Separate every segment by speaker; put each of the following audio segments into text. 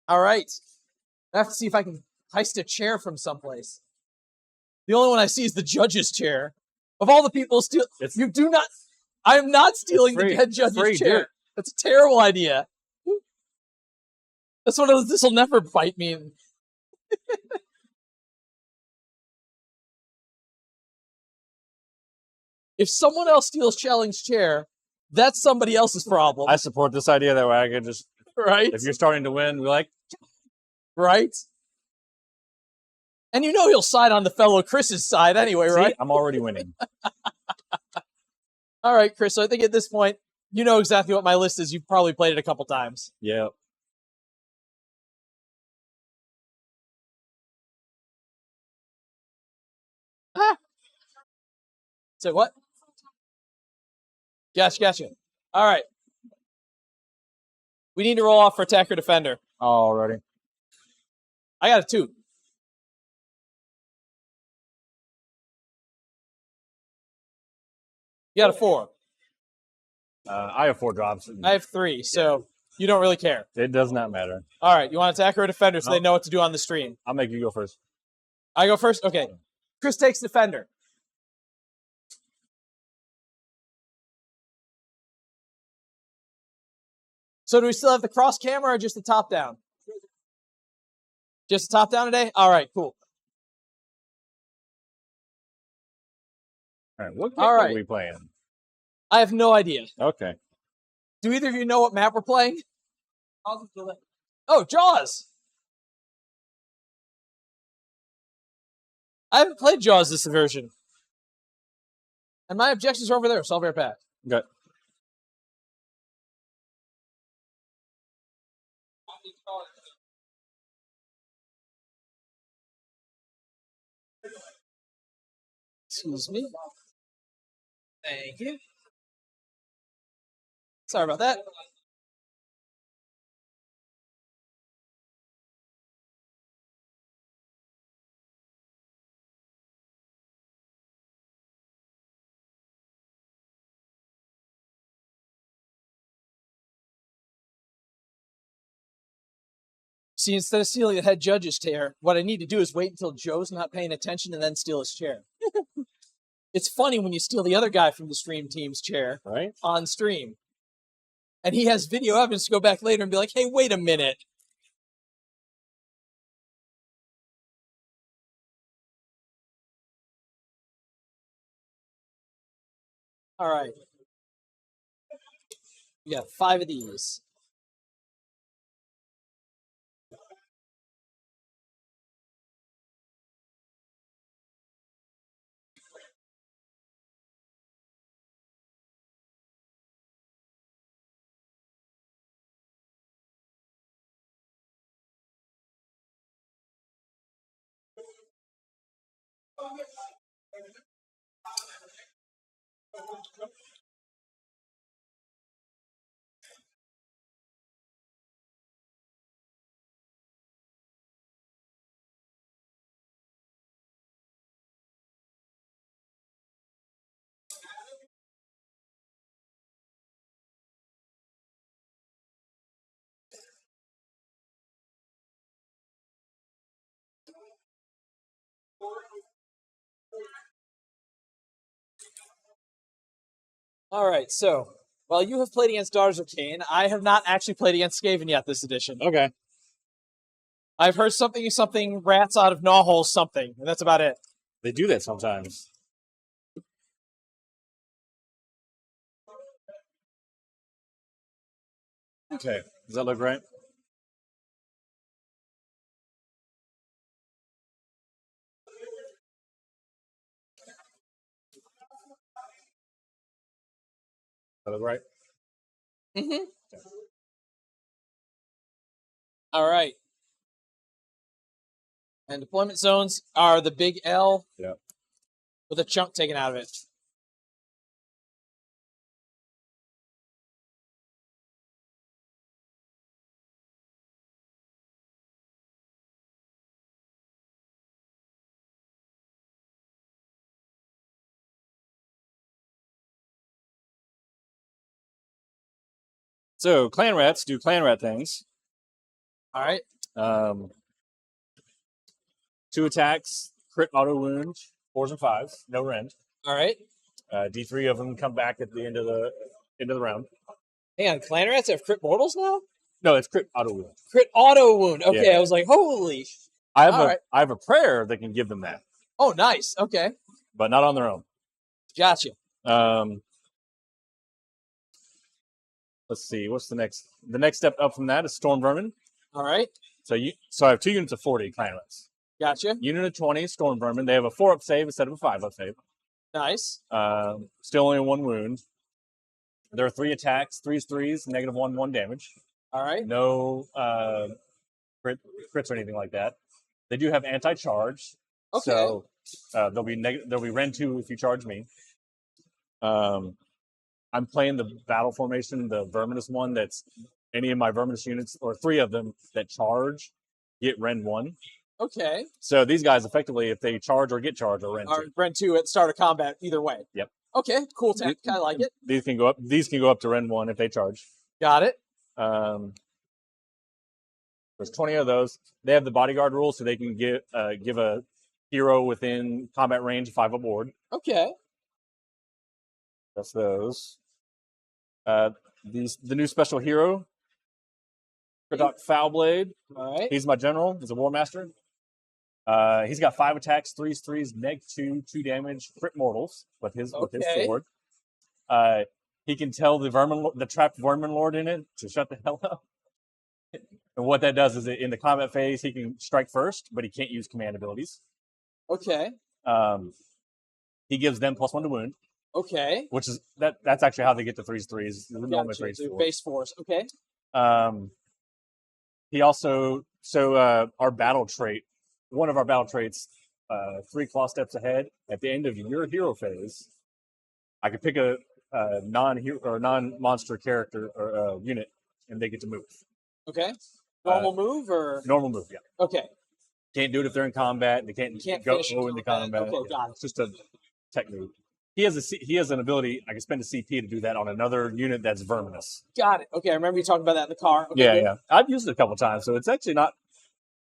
Speaker 1: All right. I have to see if I can heist a chair from someplace. The only one I see is the judge's chair. Of all the people you do not. I am not stealing the head judge's chair. Dude. That's a terrible idea. That's one of those. This will never bite me. If someone else steals Chelling's chair, that's somebody else's problem.
Speaker 2: I support this idea that way. I could just
Speaker 1: right.
Speaker 2: If you're starting to win, we're like,
Speaker 1: right. And you know he'll side on the fellow Chris's side anyway, right?
Speaker 2: I'm already winning.
Speaker 1: All right, Chris. So I think at this point, you know exactly what my list is. You've probably played it a couple times.
Speaker 2: Yeah.
Speaker 1: So what? Gotcha. All right. We need to roll off for attacker defender.
Speaker 2: Alrighty.
Speaker 1: I got a 2. You got a 4.
Speaker 2: I have 4 drops.
Speaker 1: I have 3, so you don't really care.
Speaker 2: It does not matter.
Speaker 1: All right, you want attacker or defender so they know what to do on the stream?
Speaker 2: I'll make you go first.
Speaker 1: I go first? Okay. Chris takes defender. So do we still have the cross camera or just the top down? Just the top down today? All right, cool.
Speaker 2: All right, what game are we playing?
Speaker 1: I have no idea.
Speaker 2: Okay.
Speaker 1: Do either of you know what map we're playing? Oh, Jaws! I haven't played Jaws this version. And my objectives are over there, so I'll be right back.
Speaker 2: Okay.
Speaker 1: Excuse me. Thank you. Sorry about that. See, instead of stealing the head judge's chair, what I need to do is wait until Joe's not paying attention and then steal his chair. It's funny when you steal the other guy from the stream team's chair on stream. And he has video evidence to go back later and be like, hey, wait a minute. All right. We got 5 of these. All right, so while you have played against Daughters of Khaine, I have not actually played against Skaven yet this edition.
Speaker 2: Okay.
Speaker 1: I've heard something, rats out of gnawholes, something, and that's about it.
Speaker 2: They do that sometimes. Okay, does that look right? That look right?
Speaker 1: Mm-hmm. Okay. All right. And deployment zones are the big L with a chunk taken out of it.
Speaker 2: So, clan rats do clan rat things.
Speaker 1: All right.
Speaker 2: 2 attacks, crit auto wound, 4s and 5s, no rend.
Speaker 1: All right.
Speaker 2: D3 of them come back at the end of the round.
Speaker 1: Hang on, clan rats have crit mortals now?
Speaker 2: No, it's crit auto wound.
Speaker 1: Crit auto wound. Okay,
Speaker 2: Yeah.
Speaker 1: I was like, holy.
Speaker 2: I have
Speaker 1: All right.
Speaker 2: I have a prayer that can give them that,
Speaker 1: Oh, nice. Okay.
Speaker 2: but not on their own.
Speaker 1: Gotcha.
Speaker 2: Let's see. What's the next? The next step up from that is Storm Vermin.
Speaker 1: All right.
Speaker 2: So I have 2 units of 40 clan rats.
Speaker 1: Gotcha.
Speaker 2: Unit of 20 Storm Vermin. They have a 4-up save instead of a 5-up save.
Speaker 1: Nice.
Speaker 2: Still only 1 wound. There are 3 attacks, 3s, -1/1 damage.
Speaker 1: All right.
Speaker 2: No crits or anything like that. They do have anti-charge.
Speaker 1: Okay.
Speaker 2: So they'll be Rend 2 if you charge me. I'm playing the battle formation, the Verminous one. That's any of my Verminous units, or 3 of them that charge, get Rend 1.
Speaker 1: Okay.
Speaker 2: So these guys, effectively, if they charge or get charged, are Rend 2.
Speaker 1: Or Rend 2 at the start of combat, either way.
Speaker 2: Yep.
Speaker 1: Okay, cool tech. I like it.
Speaker 2: These can go up. These can go up to Rend 1 if they charge.
Speaker 1: Got it.
Speaker 2: There's 20 of those. They have the bodyguard rule, so they can give a hero within combat range 5 aboard.
Speaker 1: Okay.
Speaker 2: That's those. The new special hero, Doc Foulblade.
Speaker 1: All right.
Speaker 2: He's my general. He's a war master. He's got 5 attacks, 3s, -2, 2 damage, crit mortals with his sword. He can tell the trapped vermin lord in it to shut the hell up. And what that does is, in the combat phase, he can strike first, but he can't use command abilities.
Speaker 1: Okay.
Speaker 2: He gives them +1 to wound.
Speaker 1: Okay.
Speaker 2: Which is that's actually how they get to 3s. Normally
Speaker 1: Gotcha.
Speaker 2: 3s.
Speaker 1: Base force. Okay.
Speaker 2: He also our battle trait. One of our battle traits, 3 claw steps ahead. At the end of your hero phase, I could pick a non-hero or non-monster character or unit, and they get to move.
Speaker 1: Okay. Normal move or
Speaker 2: normal move? Yeah.
Speaker 1: Okay.
Speaker 2: Can't do it if they're in combat. They can't go into combat.
Speaker 1: Okay, got it.
Speaker 2: It's just a tech move. He has an ability. I can spend a CP to do that on another unit that's verminous.
Speaker 1: Got it. Okay, I remember you talking about that in the car. Okay,
Speaker 2: yeah. I've used it a couple times, so it's actually not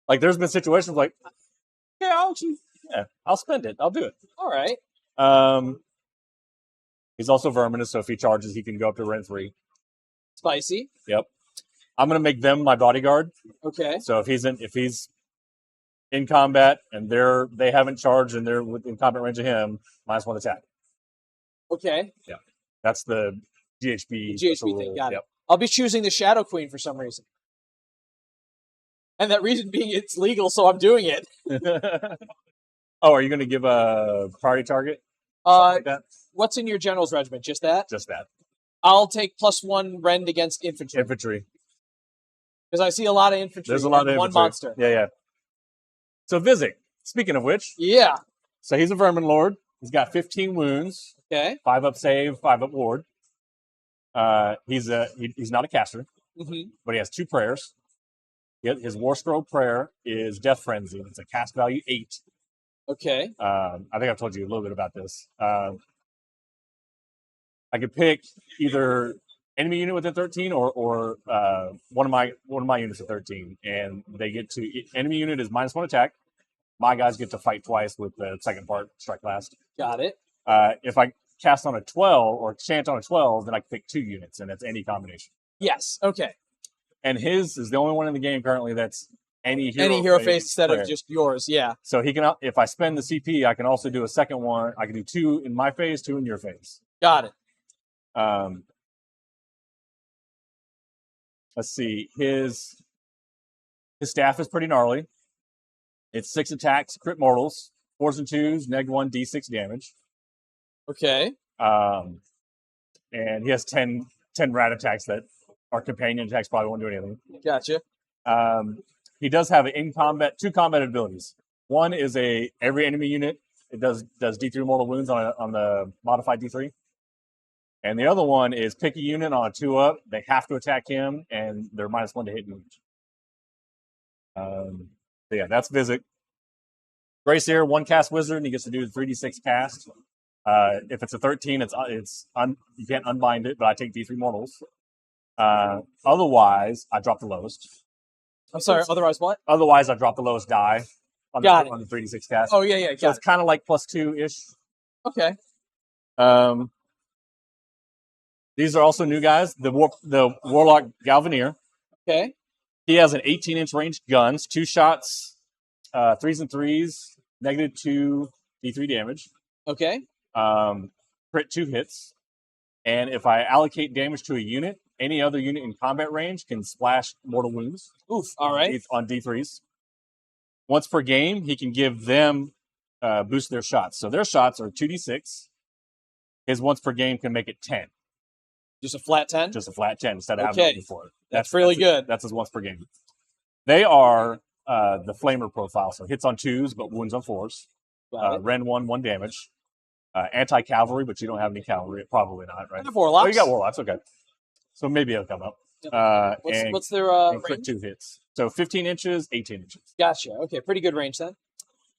Speaker 2: like there's been situations like, I'll spend it. I'll do it.
Speaker 1: All right.
Speaker 2: He's also verminous, so if he charges, he can go up to Rend 3.
Speaker 1: Spicy.
Speaker 2: Yep. I'm gonna make them my bodyguard.
Speaker 1: Okay.
Speaker 2: So if he's in combat and they haven't charged and they're within combat range of him, -1 attack.
Speaker 1: Okay.
Speaker 2: Yeah. That's the GHB.
Speaker 1: GHB thing. Got it. I'll be choosing the Shadow Queen for some reason. And that reason being it's legal, so I'm doing it.
Speaker 2: Oh, are you going to give a priority target?
Speaker 1: Like that? What's in your general's regiment? Just that?
Speaker 2: Just that.
Speaker 1: I'll take +1 rend against infantry.
Speaker 2: Infantry.
Speaker 1: Because I see a lot of infantry.
Speaker 2: There's a lot of
Speaker 1: one
Speaker 2: infantry.
Speaker 1: Monster.
Speaker 2: Yeah. So Vizik, speaking of which.
Speaker 1: Yeah.
Speaker 2: So he's a vermin lord. He's got 15 wounds.
Speaker 1: Okay.
Speaker 2: 5-up save, 5-up ward. He's not a caster, but he has 2 prayers. His War Scroll prayer is Death Frenzy. It's a cast value 8.
Speaker 1: Okay.
Speaker 2: I think I've told you a little bit about this. I could pick either enemy unit within 13 or one of my units at 13, and they get to enemy unit is -1 attack. My guys get to fight twice with the second part, strike last.
Speaker 1: Got it.
Speaker 2: If I cast on a 12 or chant on a 12, then I can pick 2 units, and it's any combination.
Speaker 1: Yes. Okay.
Speaker 2: And his is the only one in the game currently that's any
Speaker 1: hero phase instead of just yours. Yeah.
Speaker 2: So he can, if I spend the CP, I can also do a second one. I can do 2 in my phase, 2 in your phase.
Speaker 1: Got it.
Speaker 2: Let's see. His staff is pretty gnarly. It's 6 attacks, crit mortals, 4s and 2s, -1 d6 damage.
Speaker 1: Okay.
Speaker 2: And he has 10 rat attacks that are companion attacks, probably won't do anything.
Speaker 1: Gotcha.
Speaker 2: He does have 2 combat abilities. One is every enemy unit, it does D3 mortal wounds on the modified D3. And the other one is pick a unit on a 2-up. They have to attack him, and they're -1 to hit and wound. Yeah, that's Vizik. Grayseer, 1 cast wizard, and he gets to do the 3d6 cast. If it's a 13, you can't unbind it, but I take D3 mortals. Otherwise, I drop the lowest.
Speaker 1: I'm sorry. Otherwise, what?
Speaker 2: Otherwise, I drop the lowest die on the 3d6 cast.
Speaker 1: Oh yeah.
Speaker 2: So it's kind of like +2-ish.
Speaker 1: Okay.
Speaker 2: These are also new guys. The Warlock Galvanier.
Speaker 1: Okay.
Speaker 2: He has an 18-inch range guns, 2 shots, 3s and 3s, -2 D3 damage.
Speaker 1: Okay.
Speaker 2: Crit 2 hits. And if I allocate damage to a unit, any other unit in combat range can splash mortal wounds.
Speaker 1: Oof. All right.
Speaker 2: On D3s. Once per game, he can give them boost their shots. So their shots are 2d6. His once per game can make it 10.
Speaker 1: Just a flat 10?
Speaker 2: Just a flat 10 instead of having it before.
Speaker 1: That's really good.
Speaker 2: That's his once per game. They are the Flamer profile. So hits on 2s, but wounds on 4s. Ren 1 damage. Anti-cavalry, but you don't have any cavalry. Probably not, right?
Speaker 1: I have Warlocks.
Speaker 2: Oh, you got Warlocks. Okay. So maybe it'll come up.
Speaker 1: What's their
Speaker 2: crit 2 hits. So 15 inches, 18 inches.
Speaker 1: Gotcha. Okay, pretty good range then.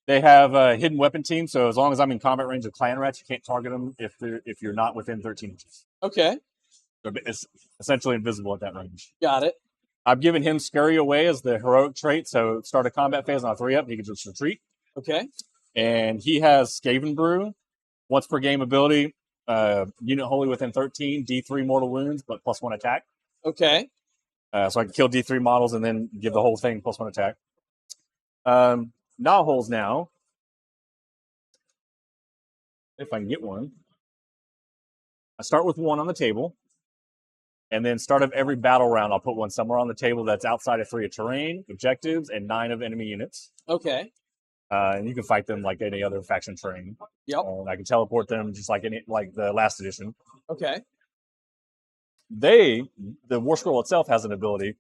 Speaker 2: They have a hidden weapon team, so as long as I'm in combat range of clan rats, you can't target them if you're not within 13 inches.
Speaker 1: Okay.
Speaker 2: So it's essentially invisible at that range.
Speaker 1: Got it.
Speaker 2: I've given him Scurry Away as the heroic trait, so start a combat phase on a 3-up, he can just retreat.
Speaker 1: Okay.
Speaker 2: And he has Skaven Brew, once per game ability, unit wholly within 13, D3 mortal wounds, but +1 attack.
Speaker 1: Okay.
Speaker 2: So I can kill D3 models and then give the whole thing +1 attack. Gnawholes now. If I can get one. I start with 1 on the table. And then start of every battle round, I'll put one somewhere on the table that's outside of 3 of terrain, objectives, and 9 of enemy units.
Speaker 1: Okay.
Speaker 2: And you can fight them like any other faction terrain.
Speaker 1: Yep.
Speaker 2: And I can teleport them just like the last edition.
Speaker 1: Okay.
Speaker 2: The War Scroll itself has an ability.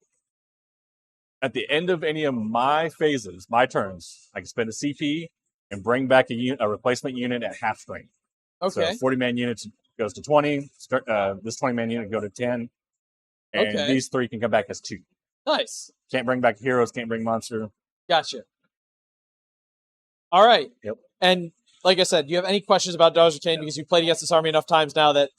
Speaker 2: At the end of any of my phases, my turns, I can spend a CP and bring back a replacement unit at half strength.
Speaker 1: Okay.
Speaker 2: So 40-man units goes to 20. This 20-man unit go to 10. And these 3 can come back as 2.
Speaker 1: Nice.
Speaker 2: Can't bring back heroes, can't bring monster.
Speaker 1: Gotcha. All right.
Speaker 2: Yep.
Speaker 1: And like I said, do you have any questions about Daughters of Khaine? Because you've played against this army enough times now that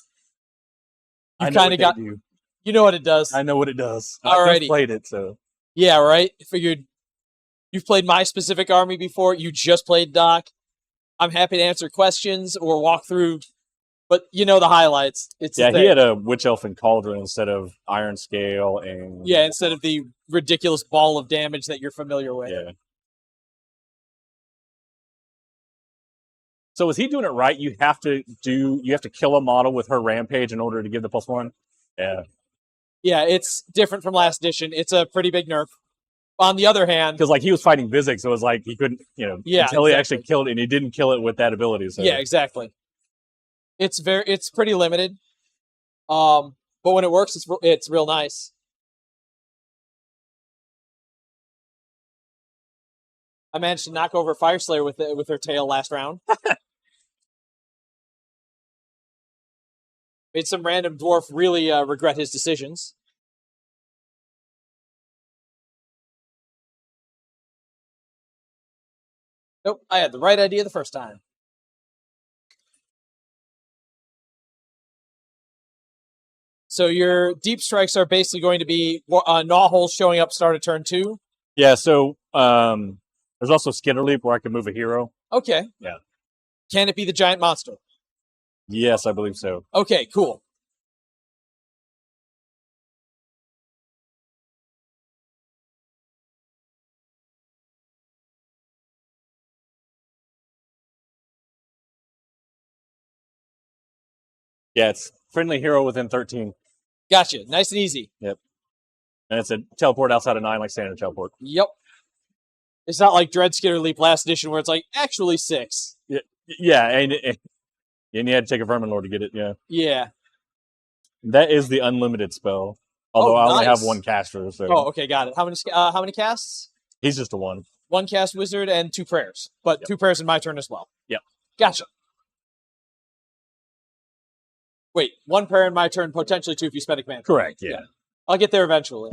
Speaker 1: you kind of got... You know what it does.
Speaker 2: I know what it does.
Speaker 1: Alrighty.
Speaker 2: I've played it, so...
Speaker 1: Yeah, right? Figured you've played my specific army before. You just played Doc. I'm happy to answer questions or walk through... But you know the highlights. He
Speaker 2: had a Witch Elf and Cauldron instead of Iron Scale and...
Speaker 1: Yeah, instead of the ridiculous ball of damage that you're familiar with.
Speaker 2: Yeah. So is he doing it right? You have to kill a model with her rampage in order to give the +1? Yeah.
Speaker 1: Yeah, it's different from last edition. It's a pretty big nerf. On the other hand...
Speaker 2: Because he was fighting Vizix, so it was like he couldn't, until he actually killed it, and he didn't kill it with that ability. So.
Speaker 1: Yeah, exactly. It's pretty limited, but when it works, it's real nice. I managed to knock over Fire Slayer with her tail last round. Made some random dwarf really regret his decisions. Nope, I had the right idea the first time. So your deep strikes are basically going to be Gnawholes showing up start of turn 2?
Speaker 2: Yeah, so there's also Skitter Leap where I can move a hero.
Speaker 1: Okay.
Speaker 2: Yeah.
Speaker 1: Can it be the giant monster?
Speaker 2: Yes, I believe so.
Speaker 1: Okay, cool.
Speaker 2: Yeah, it's friendly hero within 13.
Speaker 1: Gotcha. Nice and easy.
Speaker 2: Yep. And it's a teleport outside of 9 like standard teleport.
Speaker 1: Yep. It's not like Dread Skitter Leap last edition where it's like, actually 6.
Speaker 2: Yeah, and you had to take a Vermin Lord to get it, yeah.
Speaker 1: Yeah.
Speaker 2: That is the unlimited spell. Although I only have 1 caster. So.
Speaker 1: Oh, okay, got it. How many casts?
Speaker 2: He's just a 1.
Speaker 1: 1 cast wizard and 2 prayers. But 2 prayers in my turn as well.
Speaker 2: Yep.
Speaker 1: Gotcha. Wait, 1 prayer in my turn, potentially 2 if you spend a command.
Speaker 2: Correct, yeah.
Speaker 1: I'll get there eventually.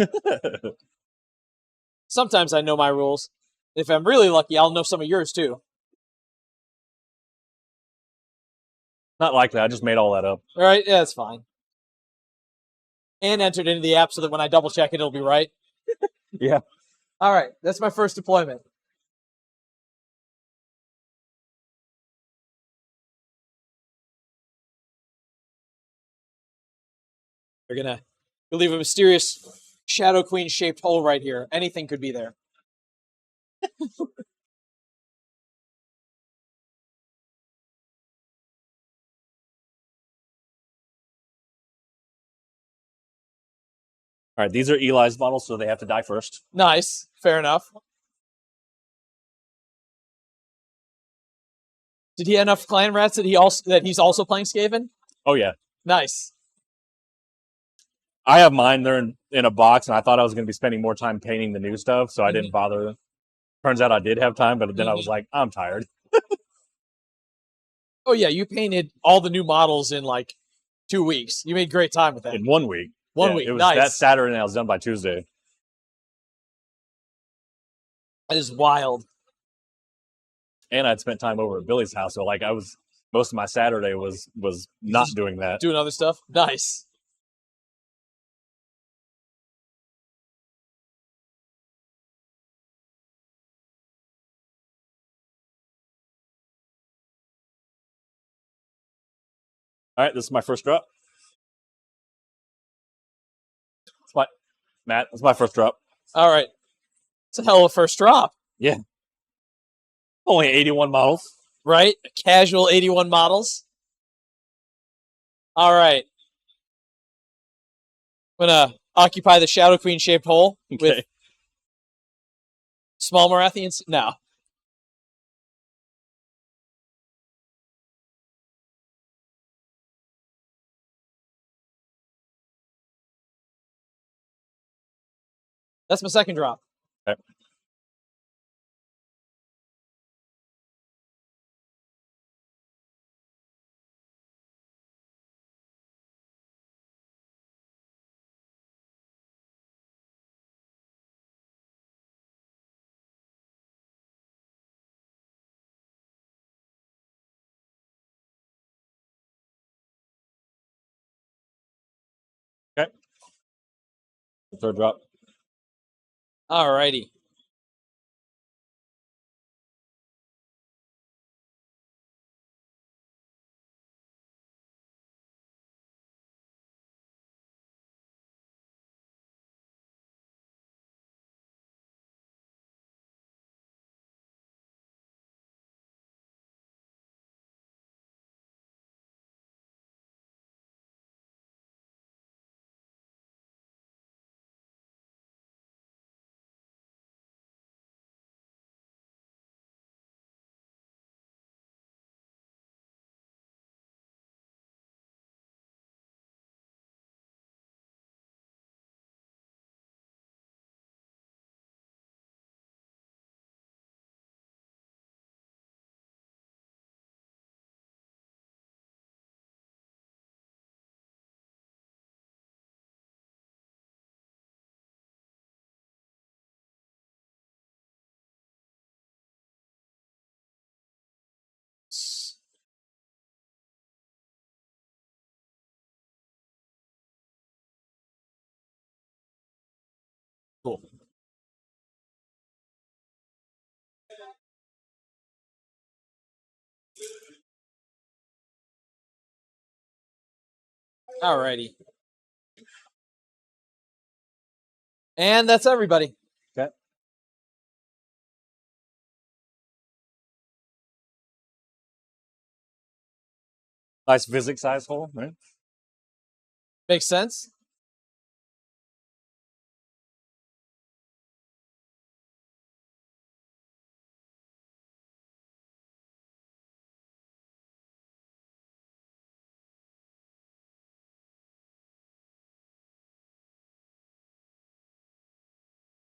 Speaker 1: Sometimes I know my rules. If I'm really lucky, I'll know some of yours too.
Speaker 2: Not likely. I just made all that up.
Speaker 1: All right, yeah, that's fine. And entered into the app so that when I double check it, it'll be right.
Speaker 2: Yeah.
Speaker 1: All right, that's my first deployment. You'll leave a mysterious Shadow Queen shaped hole right here. Anything could be there.
Speaker 2: All right, these are Eli's models, so they have to die first.
Speaker 1: Nice, fair enough. Did he have enough clan rats that he's also playing Skaven?
Speaker 2: Oh yeah,
Speaker 1: nice.
Speaker 2: I have mine. They're in a box, and I thought I was going to be spending more time painting the new stuff, so I didn't bother. Turns out I did have time, but then I was like, I'm tired.
Speaker 1: Oh yeah, you painted all the new models in like 2 weeks. You made great time with that.
Speaker 2: In 1 week.
Speaker 1: 1 week.
Speaker 2: It was
Speaker 1: nice.
Speaker 2: that Saturday, and I was done by Tuesday.
Speaker 1: That is wild.
Speaker 2: And I'd spent time over at Billy's house, so like most of my Saturday was not doing that.
Speaker 1: Doing other stuff. Nice.
Speaker 2: All right, this is my first drop. Matt, that's my first drop.
Speaker 1: All right. It's a hell of a first drop.
Speaker 2: Yeah. Only 81 models.
Speaker 1: Right? Casual 81 models. All right. I'm going to occupy the Shadow Queen shaped hole with small Marathians. No. That's my second drop.
Speaker 2: Okay. Okay. The third drop.
Speaker 1: All righty.
Speaker 2: Cool.
Speaker 1: All righty. And that's everybody.
Speaker 2: Okay. Nice physics size hole, right?
Speaker 1: Makes sense.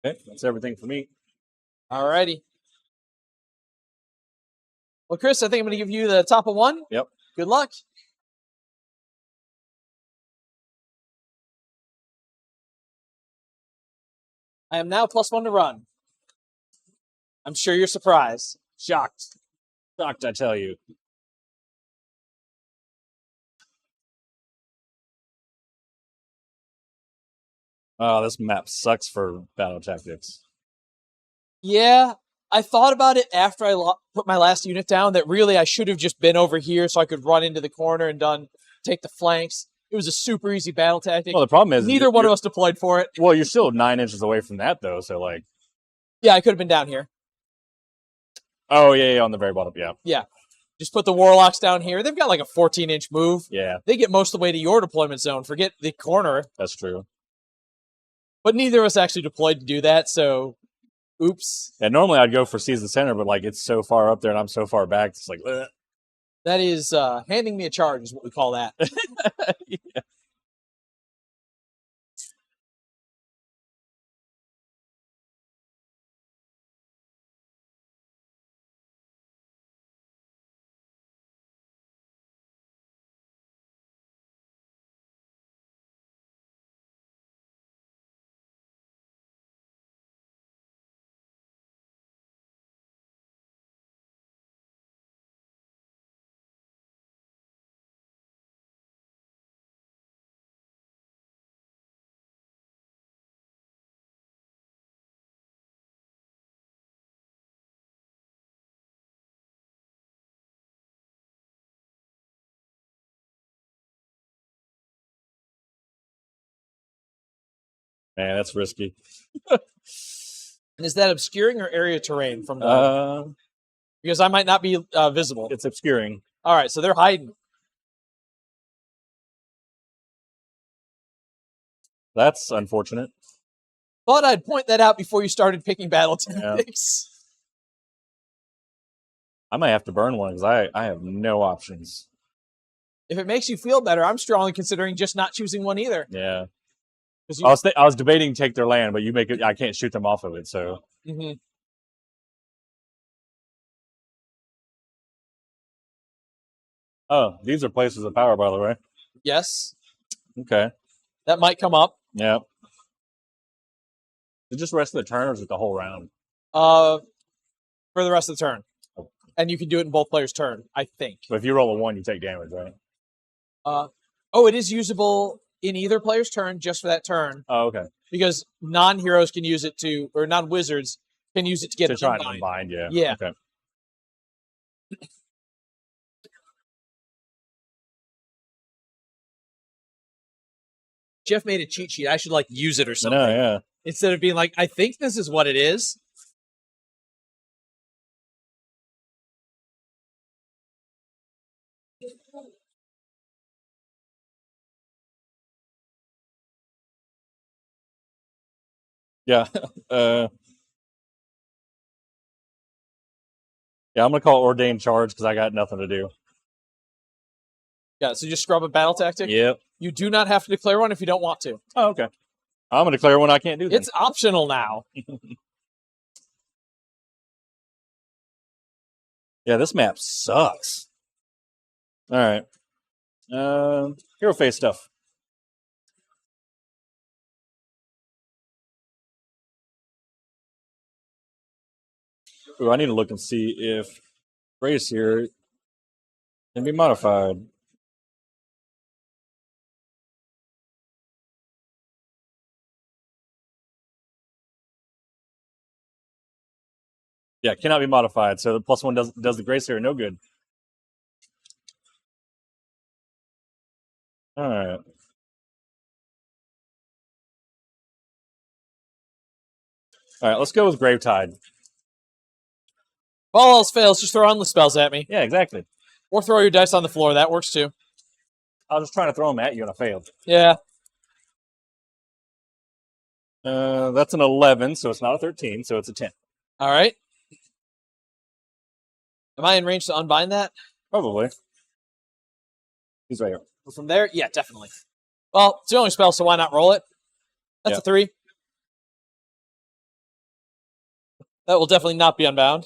Speaker 2: Okay, that's everything for me.
Speaker 1: All righty. Well, Chris, I think I'm going to give you the top of one.
Speaker 2: Yep.
Speaker 1: Good luck. I am now +1 to run. I'm sure you're surprised.
Speaker 2: Shocked, I tell you. Oh, this map sucks for battle tactics.
Speaker 1: Yeah, I thought about it after I put my last unit down that really I should have just been over here so I could run into the corner and take the flanks. It was a super easy battle tactic.
Speaker 2: Well, the problem is
Speaker 1: neither one of us deployed for it.
Speaker 2: Well, you're still 9 inches away from that, though. So, like,
Speaker 1: yeah, I could have been down here.
Speaker 2: Oh yeah, on the very bottom.
Speaker 1: Yeah. Just put the warlocks down here. They've got like a 14-inch move.
Speaker 2: Yeah.
Speaker 1: They get most of the way to your deployment zone. Forget the corner.
Speaker 2: That's true.
Speaker 1: But neither of us actually deployed to do that, so oops.
Speaker 2: Yeah, normally I'd go for seize the center, but like it's so far up there and I'm so far back, it's like ugh.
Speaker 1: That is handing me a charge is what we call that.
Speaker 2: Yeah. Man, that's risky.
Speaker 1: And is that obscuring or area terrain from the? Because I might not be visible.
Speaker 2: It's obscuring.
Speaker 1: All right, so they're hiding.
Speaker 2: That's unfortunate.
Speaker 1: Thought I'd point that out before you started picking battle tactics.
Speaker 2: I might have to burn one because I have no options.
Speaker 1: If it makes you feel better, I'm strongly considering just not choosing one either.
Speaker 2: Yeah. I was debating take their land, but you make it. I can't shoot them off of it. So.
Speaker 1: Mm-hmm.
Speaker 2: Oh, these are places of power, by the way.
Speaker 1: Yes.
Speaker 2: Okay.
Speaker 1: That might come up.
Speaker 2: Yeah. Is it just the rest of the turn, or is it the whole round?
Speaker 1: For the rest of the turn. Oh. And you can do it in both players' turn, I think.
Speaker 2: But if you roll a 1, you take damage, right?
Speaker 1: Oh, it is usable in either player's turn just for that turn.
Speaker 2: Oh, okay.
Speaker 1: Because non-heroes can use it to, or non-wizards can use it to get
Speaker 2: to try and unbind. Yeah.
Speaker 1: Yeah.
Speaker 2: Okay.
Speaker 1: Jeff made a cheat sheet. I should like use it or something.
Speaker 2: No, yeah.
Speaker 1: Instead of being like, I think this is what it is.
Speaker 2: Yeah. Yeah, I'm gonna call ordained charge because I got nothing to do.
Speaker 1: Yeah, so just scrub a battle tactic.
Speaker 2: Yep.
Speaker 1: You do not have to declare one if you don't want to.
Speaker 2: Oh, okay. I'm gonna declare one I can't do. Then.
Speaker 1: It's optional now.
Speaker 2: Yeah, this map sucks. All right. Hero phase stuff. Ooh, I need to look and see if race here can be modified. Yeah, cannot be modified. So the +1 does the grace here no good. All right. All right, let's go with Gravetide.
Speaker 1: If all else fails, just throw endless spells at me.
Speaker 2: Yeah, exactly.
Speaker 1: Or throw your dice on the floor. That works too.
Speaker 2: I was just trying to throw them at you and I failed.
Speaker 1: Yeah.
Speaker 2: That's an 11, so it's not a 13, so it's a 10.
Speaker 1: All right. Am I in range to unbind that?
Speaker 2: Probably. He's right here.
Speaker 1: From there? Yeah, definitely. Well, it's the only spell, so why not roll it? That's a 3. That will definitely not be unbound.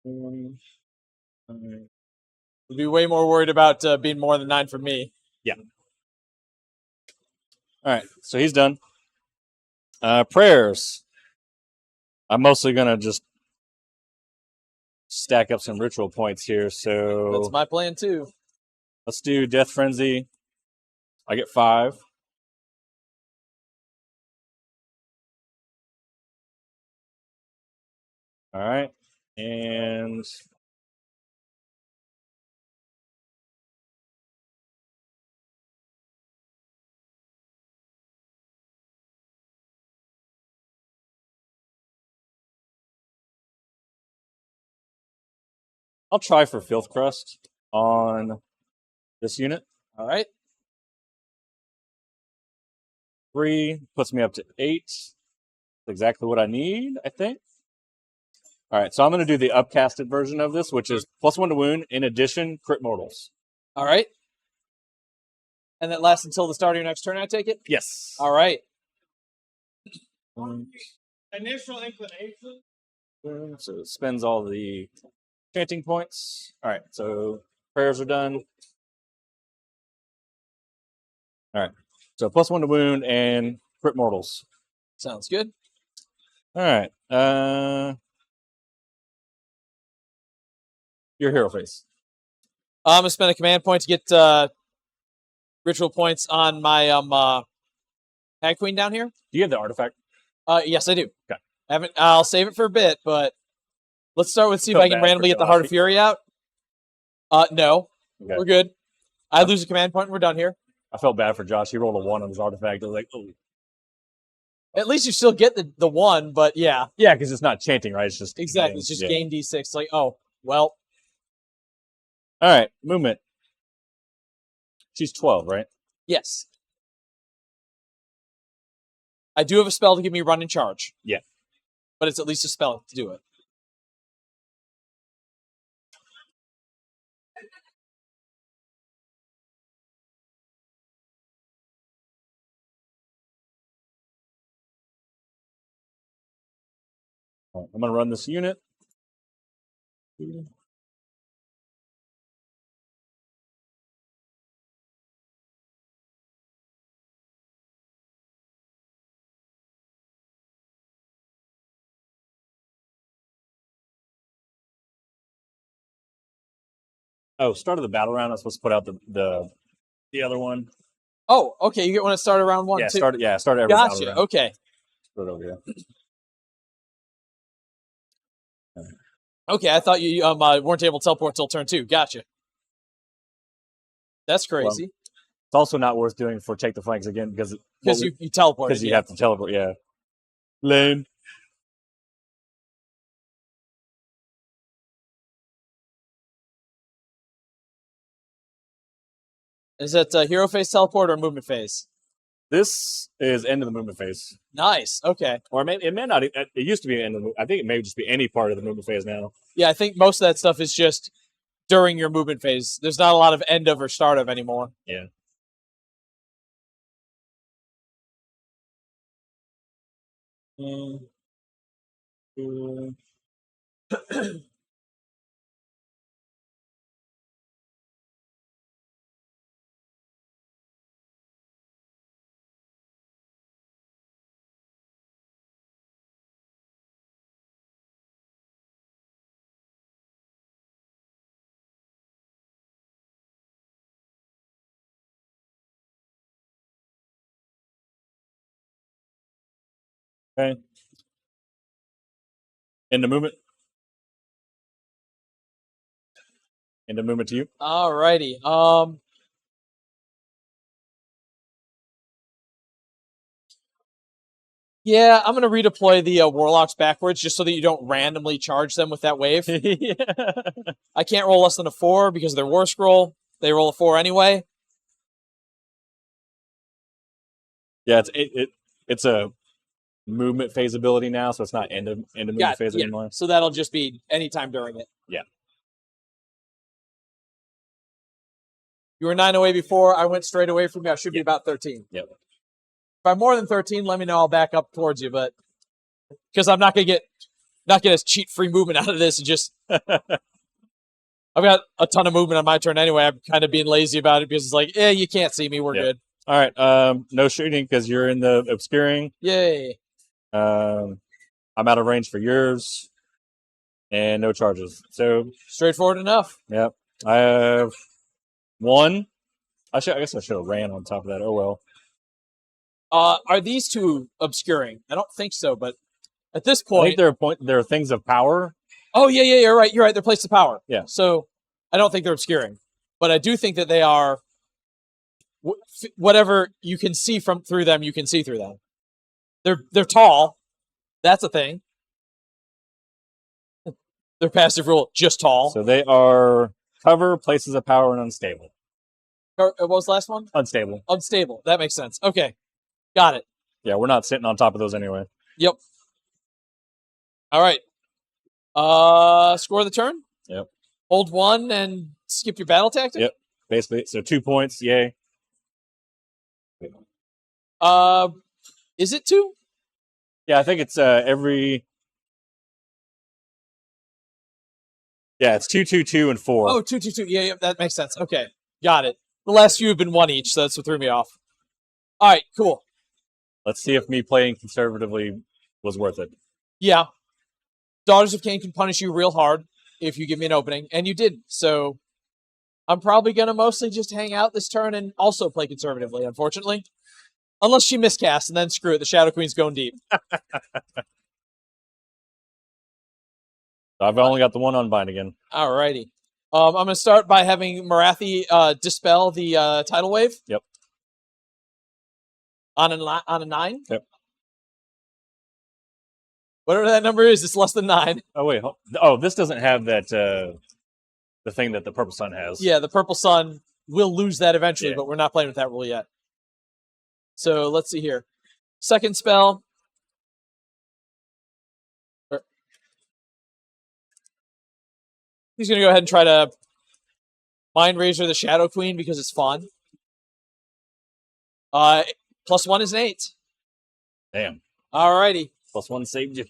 Speaker 1: Would be way more worried about being more than 9 from me.
Speaker 2: Yeah. All right, so he's done. Prayers. I'm mostly gonna just stack up some ritual points here. So
Speaker 1: That's my plan too.
Speaker 2: Let's do Death Frenzy. I get 5. All right, and I'll try for Filth Crust on this unit.
Speaker 1: All right.
Speaker 2: 3 puts me up to 8. That's exactly what I need, I think. All right, so I'm going to do the upcasted version of this, which is +1 to wound, in addition, crit mortals.
Speaker 1: All right. And that lasts until the start of your next turn, I take it?
Speaker 2: Yes.
Speaker 1: All right.
Speaker 3: Initial inclination.
Speaker 2: So it spends all the chanting points. All right, so prayers are done. All right, so +1 to wound and crit mortals.
Speaker 1: Sounds good.
Speaker 2: All right. Your hero face.
Speaker 1: I'm gonna spend a command point to get ritual points on my Hag Queen down here.
Speaker 2: Do you have the artifact?
Speaker 1: Yes, I do.
Speaker 2: Okay.
Speaker 1: I'll save it for a bit, but let's start with see if I can randomly get the Heart of Fury out. No,
Speaker 2: Okay.
Speaker 1: we're good. I lose a command point and we're done here.
Speaker 2: I felt bad for Josh. He rolled a 1 on his artifact. I was like, oh.
Speaker 1: At least you still get the 1, but yeah.
Speaker 2: Yeah, because it's not chanting, right? It's just
Speaker 1: Exactly. It's just gain D6. It's like, oh, well.
Speaker 2: All right, movement. She's 12, right?
Speaker 1: Yes. I do have a spell to give me run and charge.
Speaker 2: Yeah.
Speaker 1: But it's at least a spell to do it.
Speaker 2: All right, I'm going to run this unit. Oh, start of the battle round. I was supposed to put out the other one.
Speaker 1: Oh, okay. You get one to start around 1,
Speaker 2: Yeah,
Speaker 1: too.
Speaker 2: start every battle
Speaker 1: Gotcha.
Speaker 2: round.
Speaker 1: Okay.
Speaker 2: Put it over here.
Speaker 1: Okay, I thought you weren't able to teleport till turn 2. Gotcha. That's crazy.
Speaker 2: It's also not worth doing for take the flanks again because
Speaker 1: you teleport.
Speaker 2: Because you have to teleport. Yeah. Lame.
Speaker 1: Is that hero phase teleport or movement phase?
Speaker 2: This is end of the movement phase.
Speaker 1: Nice. Okay.
Speaker 2: Or it may not. It used to be end of the, I think it may just be any part of the movement phase now.
Speaker 1: Yeah, I think most of that stuff is just during your movement phase. There's not a lot of end of or start of anymore.
Speaker 2: Yeah. Okay. End of movement. End of movement to you.
Speaker 1: Alrighty. Yeah, I'm gonna redeploy the warlocks backwards just so that you don't randomly charge them with that wave.
Speaker 2: Yeah.
Speaker 1: I can't roll less than a 4 because they're war scroll. They roll a 4 anyway.
Speaker 2: Yeah, it's a movement phase ability now, so it's not end of movement phase anymore.
Speaker 1: So that'll just be anytime during it.
Speaker 2: Yeah.
Speaker 1: You were 9 away before. I went straight away from you. I should be about 13.
Speaker 2: Yep.
Speaker 1: If I'm more than 13, let me know. I'll back up towards you, but because I'm not gonna get a cheat free movement out of this. And just I've got a ton of movement on my turn anyway. I'm kind of being lazy about it because it's like, you can't see me. We're good.
Speaker 2: All right. No shooting because you're in the obscuring.
Speaker 1: Yay.
Speaker 2: I'm out of range for yours, and no charges. So
Speaker 1: straightforward enough.
Speaker 2: Yep. I have 1. I guess I should have ran on top of that. Oh well.
Speaker 1: Are these two obscuring? I don't think so, but at this
Speaker 2: I
Speaker 1: point,
Speaker 2: think there are things of power.
Speaker 1: Oh yeah, you're right. You're right. They're places of power.
Speaker 2: Yeah.
Speaker 1: So I don't think they're obscuring, but I do think that they are. Whatever you can see through them, you can see through them. They're tall. That's a thing. Their passive rule, just tall.
Speaker 2: So they are cover, places of power, and unstable.
Speaker 1: What was the last one?
Speaker 2: Unstable.
Speaker 1: Unstable. That makes sense. Okay. Got it.
Speaker 2: Yeah, we're not sitting on top of those anyway.
Speaker 1: Yep. All right. Score the turn?
Speaker 2: Yep.
Speaker 1: Hold 1 and skip your battle tactic?
Speaker 2: Yep. Basically, so 2 points, yay.
Speaker 1: Is it 2?
Speaker 2: Yeah, I think it's every. Yeah, it's 2, 2, 2, and 4.
Speaker 1: Oh, 2, 2, 2. Yeah, that makes sense. Okay. Got it. The last few have been 1 each, so that's what threw me off. All right, cool.
Speaker 2: Let's see if me playing conservatively was worth it.
Speaker 1: Yeah. Daughters of Khaine can punish you real hard if you give me an opening, and you didn't. So I'm probably going to mostly just hang out this turn and also play conservatively, unfortunately. Unless she miscasts, and then screw it. The Shadow Queen's going deep.
Speaker 2: I've only got the 1 unbind again.
Speaker 1: All righty. I'm going to start by having Marathi dispel the tidal wave.
Speaker 2: Yep.
Speaker 1: On a 9?
Speaker 2: Yep.
Speaker 1: Whatever that number is, it's less than 9.
Speaker 2: Oh, wait. Oh, this doesn't have that, the thing that the Purple Sun has.
Speaker 1: Yeah, the Purple Sun will lose that eventually,
Speaker 2: Yeah.
Speaker 1: but we're not playing with that rule yet. So let's see here. Second spell. He's going to go ahead and try to Mind Razor the Shadow Queen because it's fun. +1 is an 8.
Speaker 2: Damn.
Speaker 1: Alrighty.
Speaker 2: +1 saved you.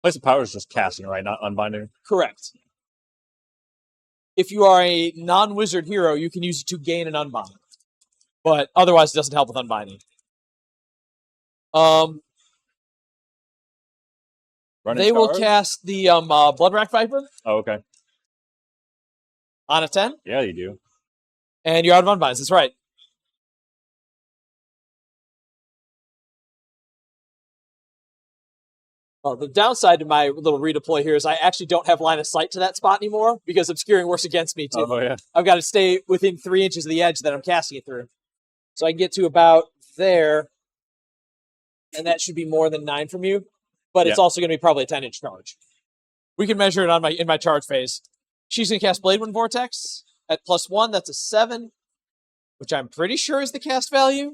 Speaker 2: Place of power is just casting, right? Not unbinding.
Speaker 1: Correct. If you are a non-wizard hero, you can use it to gain an unbind. But otherwise, it doesn't help with unbinding. They will cast the Bloodrack Viper.
Speaker 2: Oh, okay.
Speaker 1: On a 10.
Speaker 2: Yeah, you do.
Speaker 1: And you're out of unbinds. That's right. Well, the downside to my little redeploy here is I actually don't have line of sight to that spot anymore because obscuring works against me too.
Speaker 2: Oh, yeah.
Speaker 1: I've got to stay within 3 inches of the edge that I'm casting it through. So I can get to about there, and that should be more than 9 from you. But it's also going to be probably a 10-inch charge. We can measure it in my charge phase. She's going to cast Blade Wind Vortex at +1. That's a 7, which I'm pretty sure is the cast value.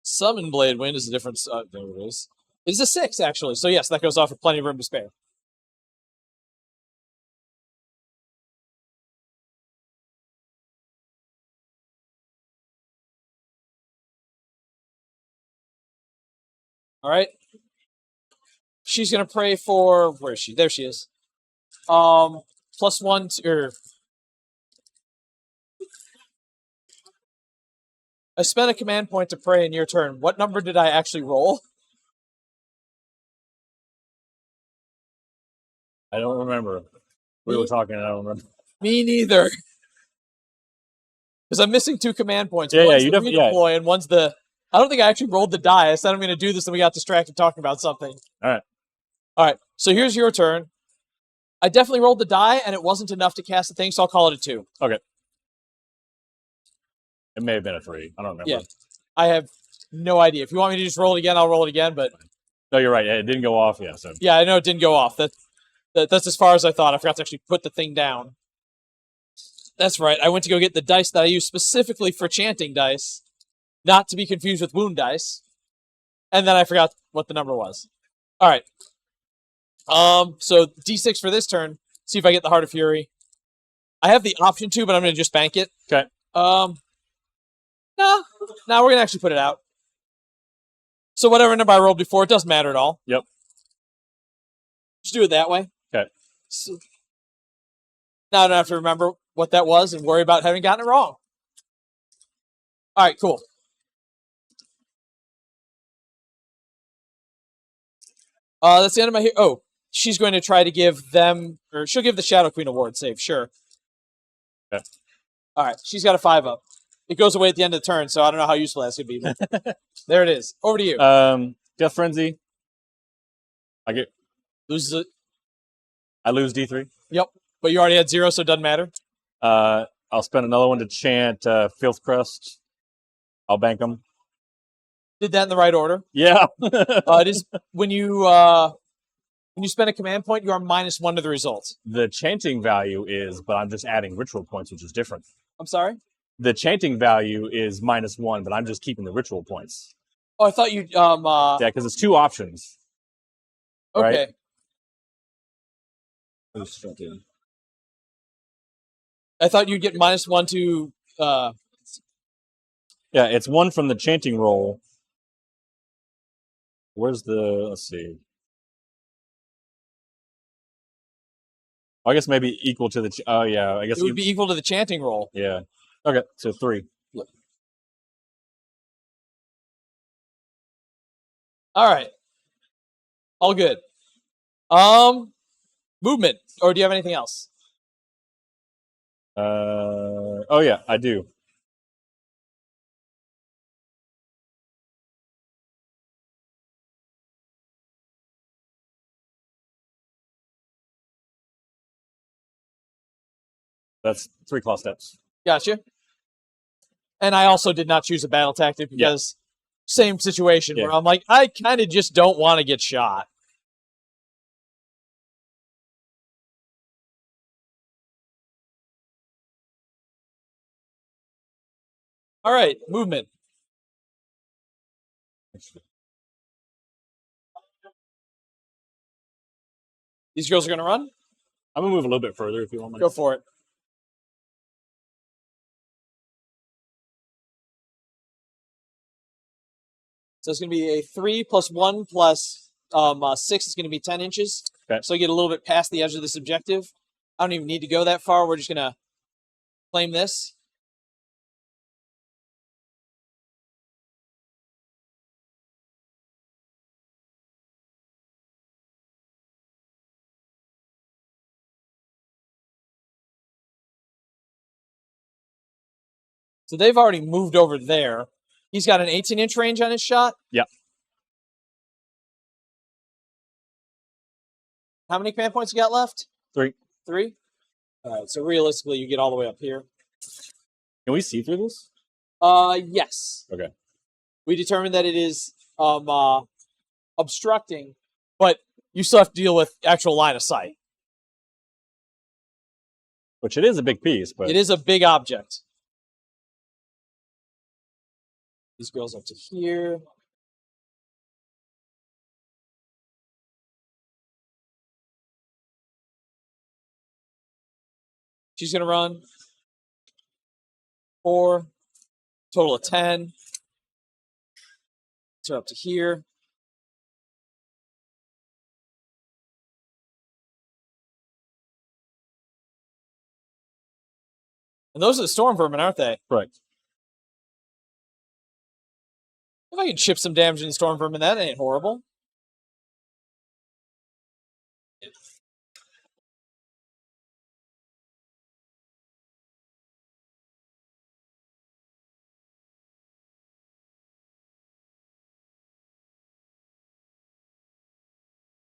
Speaker 1: Summon Blade Wind is a different. There it is. It's a 6, actually. So, yes, that goes off with plenty of room to spare. All right. She's going to pray for... Where is she? There she is. +1 to... I spent a command point to pray in your turn. What number did I actually roll?
Speaker 2: I don't remember. We were talking, I don't remember.
Speaker 1: Me neither. Because I'm missing 2 command points.
Speaker 2: Yeah,
Speaker 1: one's
Speaker 2: you
Speaker 1: the
Speaker 2: definitely.
Speaker 1: redeploy, and one's the... I don't think I actually rolled the die. I said I'm going to do this, and we got distracted talking about something.
Speaker 2: All
Speaker 1: right. So here's your turn. I definitely rolled the die, and it wasn't enough to cast the thing, so I'll call it a 2.
Speaker 2: Okay. It may have been a 3. I don't remember.
Speaker 1: Yeah. I have no idea. If you want me to just roll it again, I'll roll it again, but...
Speaker 2: No, you're right. Yeah, it didn't go off. Yeah, so...
Speaker 1: Yeah, I know it didn't go off. That's as far as I thought. I forgot to actually put the thing down. That's right. I went to go get the dice that I use specifically for chanting dice, not to be confused with wound dice. And then I forgot what the number was. All right. So D6 for this turn. See if I get the Heart of Fury. I have the option to, but I'm going to just bank it.
Speaker 2: Okay.
Speaker 1: No, we're going to actually put it out. So whatever number I rolled before, it doesn't matter at all.
Speaker 2: Yep.
Speaker 1: Just do it that way.
Speaker 2: Okay.
Speaker 1: So, now I don't have to remember what that was and worry about having gotten it wrong. All right, cool. That's the end of my... Oh, she's going to try to give them... Or she'll give the Shadow Queen Award save, sure.
Speaker 2: Okay.
Speaker 1: All right, she's got a 5-up. It goes away at the end of the turn, so I don't know how useful that's going to be. But there it is. Over to you.
Speaker 2: Death Frenzy.
Speaker 1: Loses it.
Speaker 2: I lose D3.
Speaker 1: Yep, but you already had 0, so it doesn't matter.
Speaker 2: I'll spend another one to chant Filth Crust. I'll bank them.
Speaker 1: Did that in the right order.
Speaker 2: Yeah.
Speaker 1: It is when you spend a command point, you are -1 to the result.
Speaker 2: The chanting value is, but I'm just adding ritual points, which is different.
Speaker 1: I'm sorry?
Speaker 2: The chanting value is -1, but I'm just keeping the ritual points.
Speaker 1: Oh, I thought you...
Speaker 2: Yeah, because it's 2 options.
Speaker 1: Okay.
Speaker 2: Right?
Speaker 1: I thought you'd get -1 to...
Speaker 2: Yeah, it's 1 from the chanting roll. Where's the... Let's see. I guess maybe equal to the... Oh, yeah. I guess
Speaker 1: it would be equal to the chanting roll.
Speaker 2: Yeah. Okay, so 3.
Speaker 1: All right. All good. Movement. Or do you have anything else?
Speaker 2: Oh, yeah, I do. That's 3 claw steps.
Speaker 1: Gotcha. And I also did not choose a battle tactic because same situation where I'm like, I kind of just don't want to get shot. All right, movement. These girls are going to run?
Speaker 2: I'm going to move a little bit further if you want.
Speaker 1: Go for it. So it's going to be a 3 + 1 + 6 is going to be 10 inches.
Speaker 2: Okay.
Speaker 1: So you get a little bit past the edge of this objective. I don't even need to go that far. We're just going to claim this. So they've already moved over there. He's got an 18-inch range on his shot.
Speaker 2: Yeah.
Speaker 1: How many command points you got left?
Speaker 2: 3.
Speaker 1: 3? All right, so realistically, you get all the way up here.
Speaker 2: Can we see through this?
Speaker 1: Yes.
Speaker 2: Okay.
Speaker 1: We determined that it is obstructing, but you still have to deal with actual line of sight.
Speaker 2: Which it is a big piece, but...
Speaker 1: It is a big object. These girls up to here. She's going to run 4, total of 10. So up to here. And those are the storm vermin, aren't they?
Speaker 2: Correct.
Speaker 1: If I can chip some damage in the storm vermin, that ain't horrible.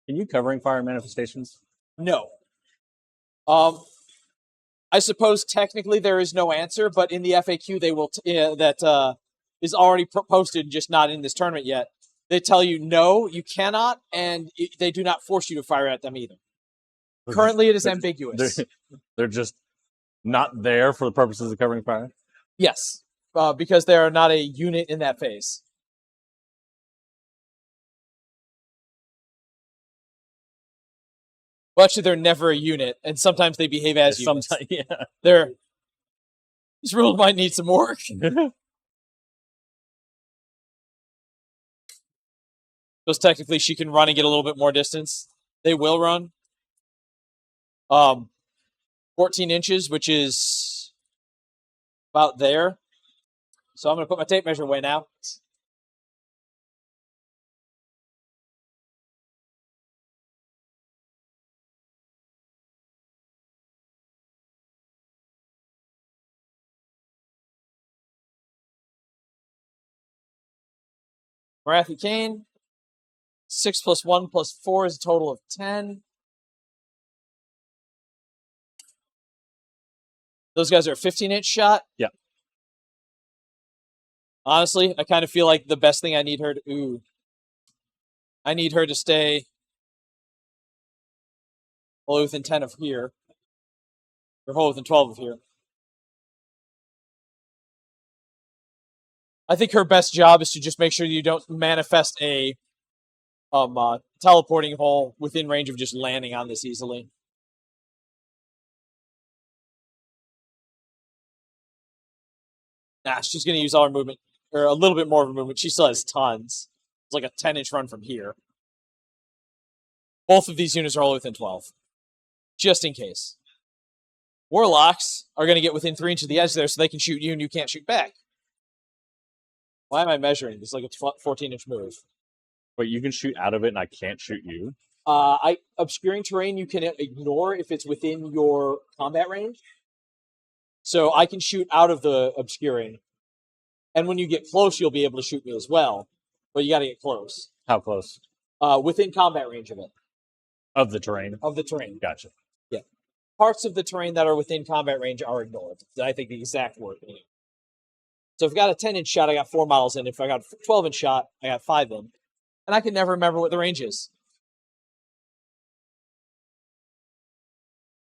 Speaker 2: Can you covering fire manifestations?
Speaker 1: No. I suppose technically there is no answer, but in the FAQ they will that is already posted, just not in this tournament yet. They tell you no, you cannot, and they do not force you to fire at them either. Currently, it is ambiguous.
Speaker 2: They're just not there for the purposes of covering fire?
Speaker 1: Yes, because they are not a unit in that phase. Well, actually, they're never a unit, and sometimes they behave as units.
Speaker 2: Sometimes, yeah.
Speaker 1: These rules might need some work. Because technically she can run and get a little bit more distance. They will run. 14 inches, which is about there. So I'm going to put my tape measure away now. Daughters of Khaine. 6 + 1 + 4 is a total of 10. Those guys are a 15-inch shot?
Speaker 2: Yeah.
Speaker 1: Honestly, I kind of feel like the best thing I need her to... Ooh. I need her to stay well within 10 of here. Or well within 12 of here. I think her best job is to just make sure you don't manifest a teleporting hole within range of just landing on this easily. Nah, she's going to use all her movement, or a little bit more of her movement. She still has tons. It's like a 10-inch run from here. Both of these units are all within 12. Just in case. Warlocks are going to get within 3 inches of the edge there so they can shoot you and you can't shoot back. Why am I measuring? It's like a 14-inch move.
Speaker 2: Wait, you can shoot out of it and I can't shoot you?
Speaker 1: Obscuring terrain you can ignore if it's within your combat range. So I can shoot out of the obscuring. And when you get close, you'll be able to shoot me as well. But you got to get close.
Speaker 2: How close?
Speaker 1: Within combat range of it.
Speaker 2: Of the terrain?
Speaker 1: Of the terrain.
Speaker 2: Gotcha.
Speaker 1: Yeah. Parts of the terrain that are within combat range are ignored. I think the exact word. So if I got a 10-inch shot, I got 4 models in. If I got a 12-inch shot, I got 5 in. And I can never remember what the range is.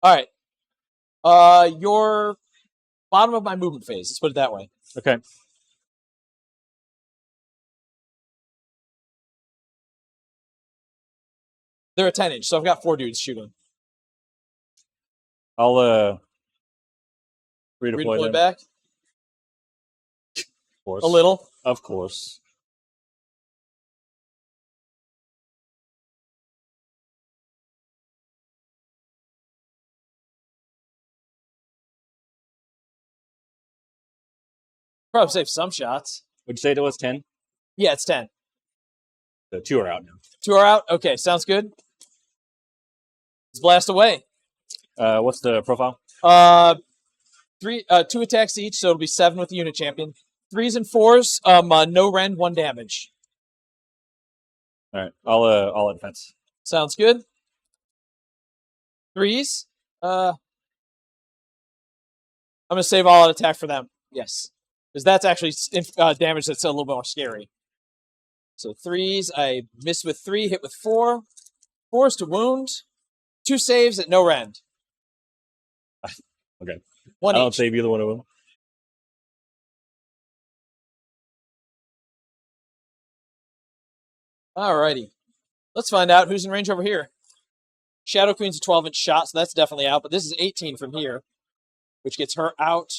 Speaker 1: All right. Your bottom of my movement phase. Let's put it that way.
Speaker 2: Okay.
Speaker 1: They're a 10-inch, so I've got 4 dudes shooting.
Speaker 2: I'll redeploy them.
Speaker 1: Back?
Speaker 2: Of course.
Speaker 1: A little?
Speaker 2: Of course.
Speaker 1: Probably save some shots.
Speaker 2: Would you say it was 10?
Speaker 1: Yeah, it's 10.
Speaker 2: The 2 are out now.
Speaker 1: 2 are out? Okay, sounds good. Let's blast away.
Speaker 2: What's the profile?
Speaker 1: 2 attacks each, so it'll be 7 with the unit champion. 3s and 4s, no rend, 1 damage.
Speaker 2: All right, I'll advance.
Speaker 1: Sounds good. 3s. I'm gonna save all out attack for them. Yes, because that's actually damage that's a little bit more scary. So 3s, I miss with 3, hit with 4. 4s to wound. 2 saves at no rend.
Speaker 2: Okay.
Speaker 1: 1
Speaker 2: I don't
Speaker 1: each.
Speaker 2: save either one of them.
Speaker 1: Alrighty. Let's find out who's in range over here. Shadow Queen's a 12-inch shot, so that's definitely out. But this is 18 from here, which gets her out,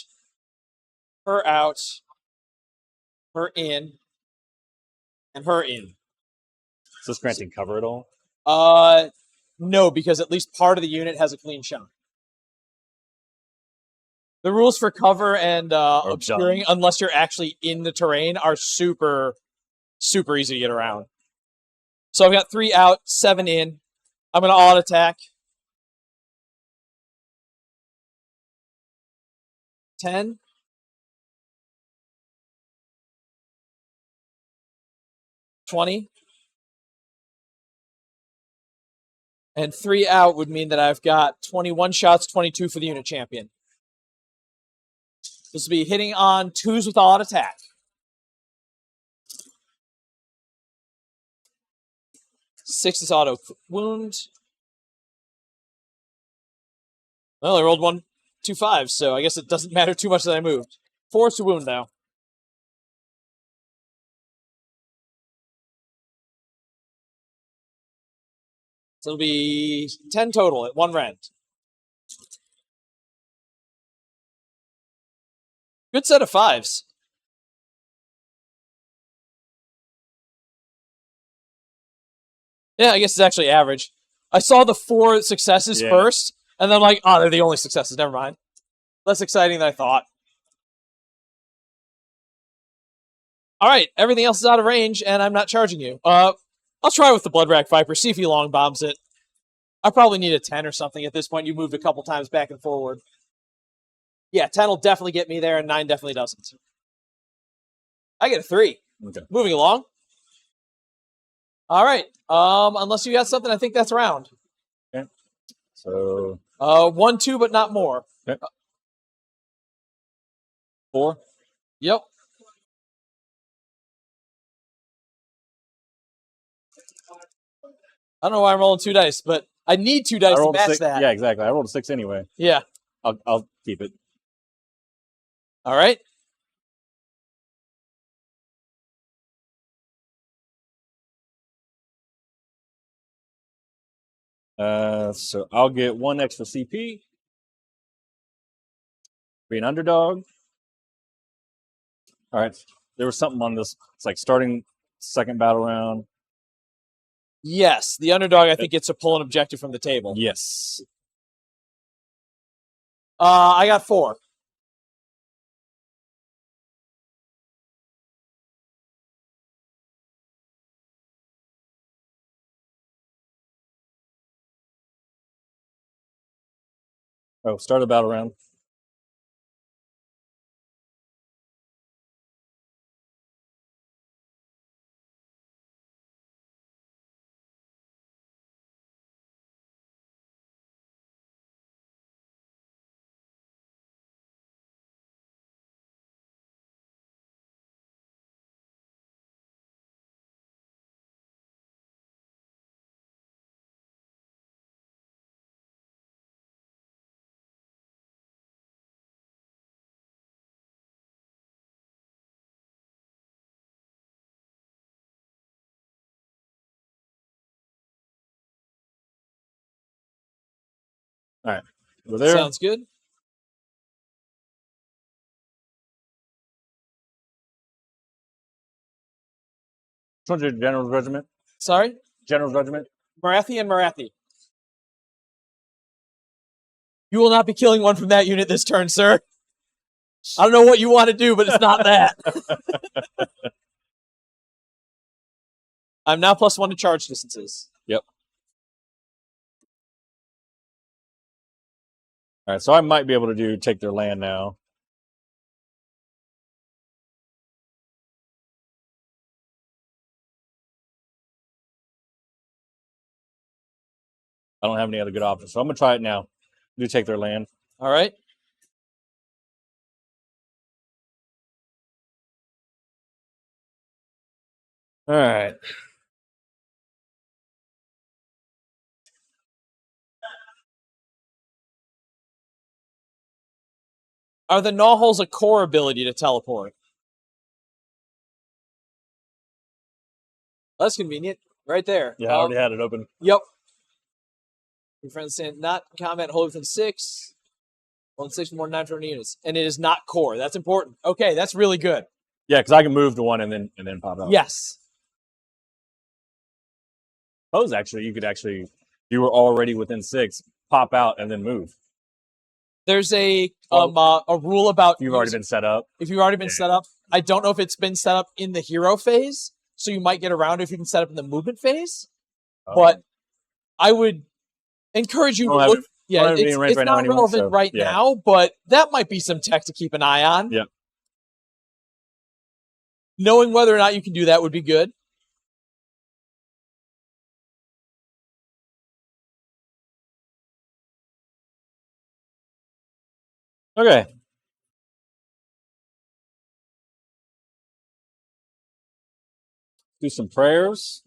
Speaker 1: her in, and her in.
Speaker 2: Is this granting cover at all?
Speaker 1: No, because at least part of the unit has a clean shot. The rules for cover and obscuring, unless you're actually in the terrain, are super, super easy to get around. So I've got 3 out, 7 in. I'm going to auto attack. 10. 20. And 3 out would mean that I've got 21 shots, 22 for the unit champion. This will be hitting on 2s with auto attack. Six is auto wound. Well, I rolled 1, 2, 5, so I guess it doesn't matter too much that I moved. 4 is to wound, though. So it'll be 10 total at one rend. Good set of 5s. Yeah, I guess it's actually average. I saw the 4 successes first, and then I'm like, oh, they're the only successes. Never mind. Less exciting than I thought. All right, everything else is out of range, and I'm not charging you. I'll try with the Bloodrack Viper, see if he long bombs it. I probably need a 10 or something at this point. You moved a couple times back and forward. Yeah, 10 will definitely get me there, and 9 definitely doesn't. I get a 3.
Speaker 2: Okay.
Speaker 1: Moving along. All right. Unless you got something, I think that's round.
Speaker 2: Okay. So
Speaker 1: 1, 2, but not more.
Speaker 2: Okay. 4.
Speaker 1: Yep. I don't know why I'm rolling 2 dice, but I need 2 dice to match that.
Speaker 2: Yeah, exactly. I rolled a 6 anyway.
Speaker 1: Yeah.
Speaker 2: I'll keep it.
Speaker 1: All right.
Speaker 2: So I'll get 1 extra CP. Be an underdog. All right. There was something on this. It's like starting second battle round.
Speaker 1: Yes, the underdog, I think, gets to pull an objective from the table.
Speaker 2: Yes.
Speaker 1: I got 4.
Speaker 2: Oh, start a battle round. All right. We're there.
Speaker 1: Sounds good.
Speaker 2: Which one's your general's regiment?
Speaker 1: Sorry?
Speaker 2: General's regiment?
Speaker 1: Marathi and Marathi. You will not be killing one from that unit this turn, sir. I don't know what you want to do, but it's not that. I'm now +1 to charge distances.
Speaker 2: Yep. All right, so I might be able to take their land now. I don't have any other good options, so I'm gonna try it now. Take their land.
Speaker 1: All right.
Speaker 2: All right.
Speaker 1: Are the gnaw holes a core ability to teleport? That's convenient. Right there.
Speaker 2: Yeah, I already had it open.
Speaker 1: Yep. Your friends saying not combat hold within 6. Well, 6 more than 9 for units. And it is not core. That's important. Okay, that's really good.
Speaker 2: Yeah, because I can move to 1 and then pop out.
Speaker 1: Yes.
Speaker 2: Suppose actually you could you were already within 6, pop out and then move.
Speaker 1: There's a rule about
Speaker 2: you've already been set up.
Speaker 1: If you've already been set up, I don't know if it's been set up in the hero phase, so you might get around if you can set up in the movement phase. But I would encourage you to look. Yeah, it's not relevant right now, but that might be some tech to keep an eye on.
Speaker 2: Yeah.
Speaker 1: Knowing whether or not you can do that would be good.
Speaker 2: Okay. Do some prayers.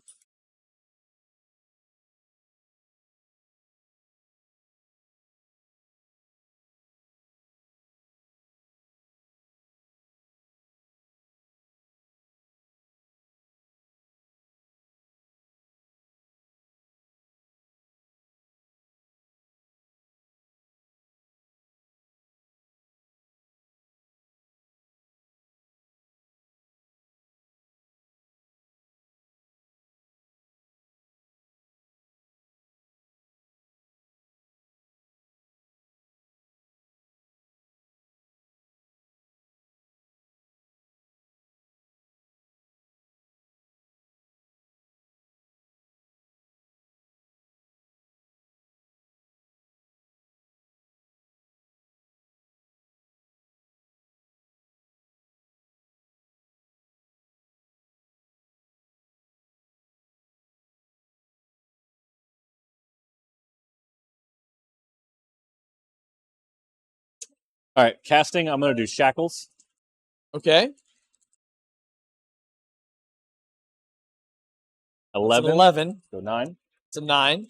Speaker 2: All right, casting. I'm going to do Shackles.
Speaker 1: Okay.
Speaker 2: 11.
Speaker 1: It's an 11.
Speaker 2: So 9.
Speaker 1: It's a 9.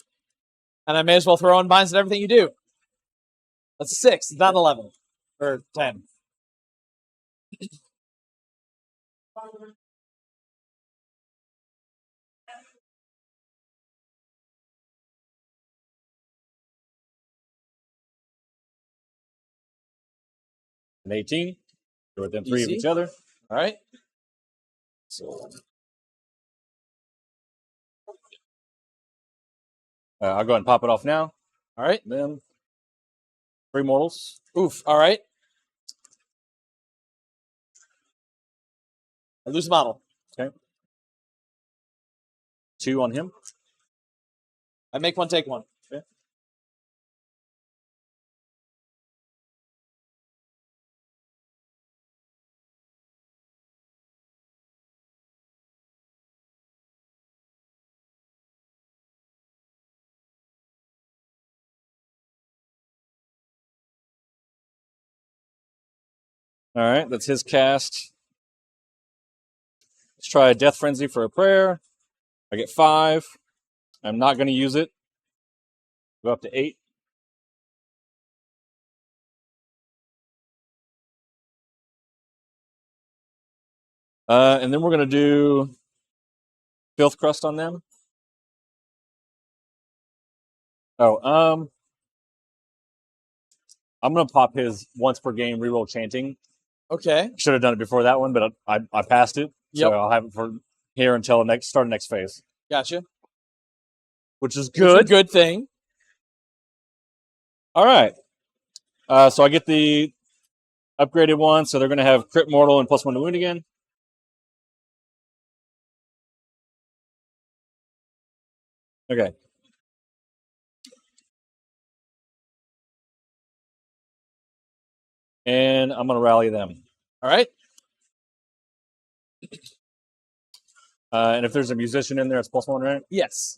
Speaker 1: And I may as well throw in binds and everything you do. That's a 6. It's not 11. Or 10.
Speaker 2: An 18. You're within 3 of
Speaker 1: Easy.
Speaker 2: each other.
Speaker 1: All right. So
Speaker 2: I'll go ahead and pop it off now.
Speaker 1: all right.
Speaker 2: Then 3 mortals.
Speaker 1: Oof. All right. I lose a model.
Speaker 2: Okay. 2 on him.
Speaker 1: I make one, take one.
Speaker 2: Okay. All right, that's his cast. Let's try a Death Frenzy for a prayer. I get 5. I'm not going to use it. Go up to 8. And then we're going to do Filth Crust on them. Oh, I'm going to pop his once per game reroll chanting.
Speaker 1: Okay.
Speaker 2: Should have done it before that one, but I passed it.
Speaker 1: Yep.
Speaker 2: So I'll have it for here until start of next phase.
Speaker 1: Gotcha.
Speaker 2: Which is
Speaker 1: It's a
Speaker 2: good.
Speaker 1: good thing.
Speaker 2: All right. So I get the upgraded one. So they're going to have crit mortal and +1 to wound again. Okay. And I'm going to rally them.
Speaker 1: All right.
Speaker 2: And if there's a musician in there, it's +1, right?
Speaker 1: Yes.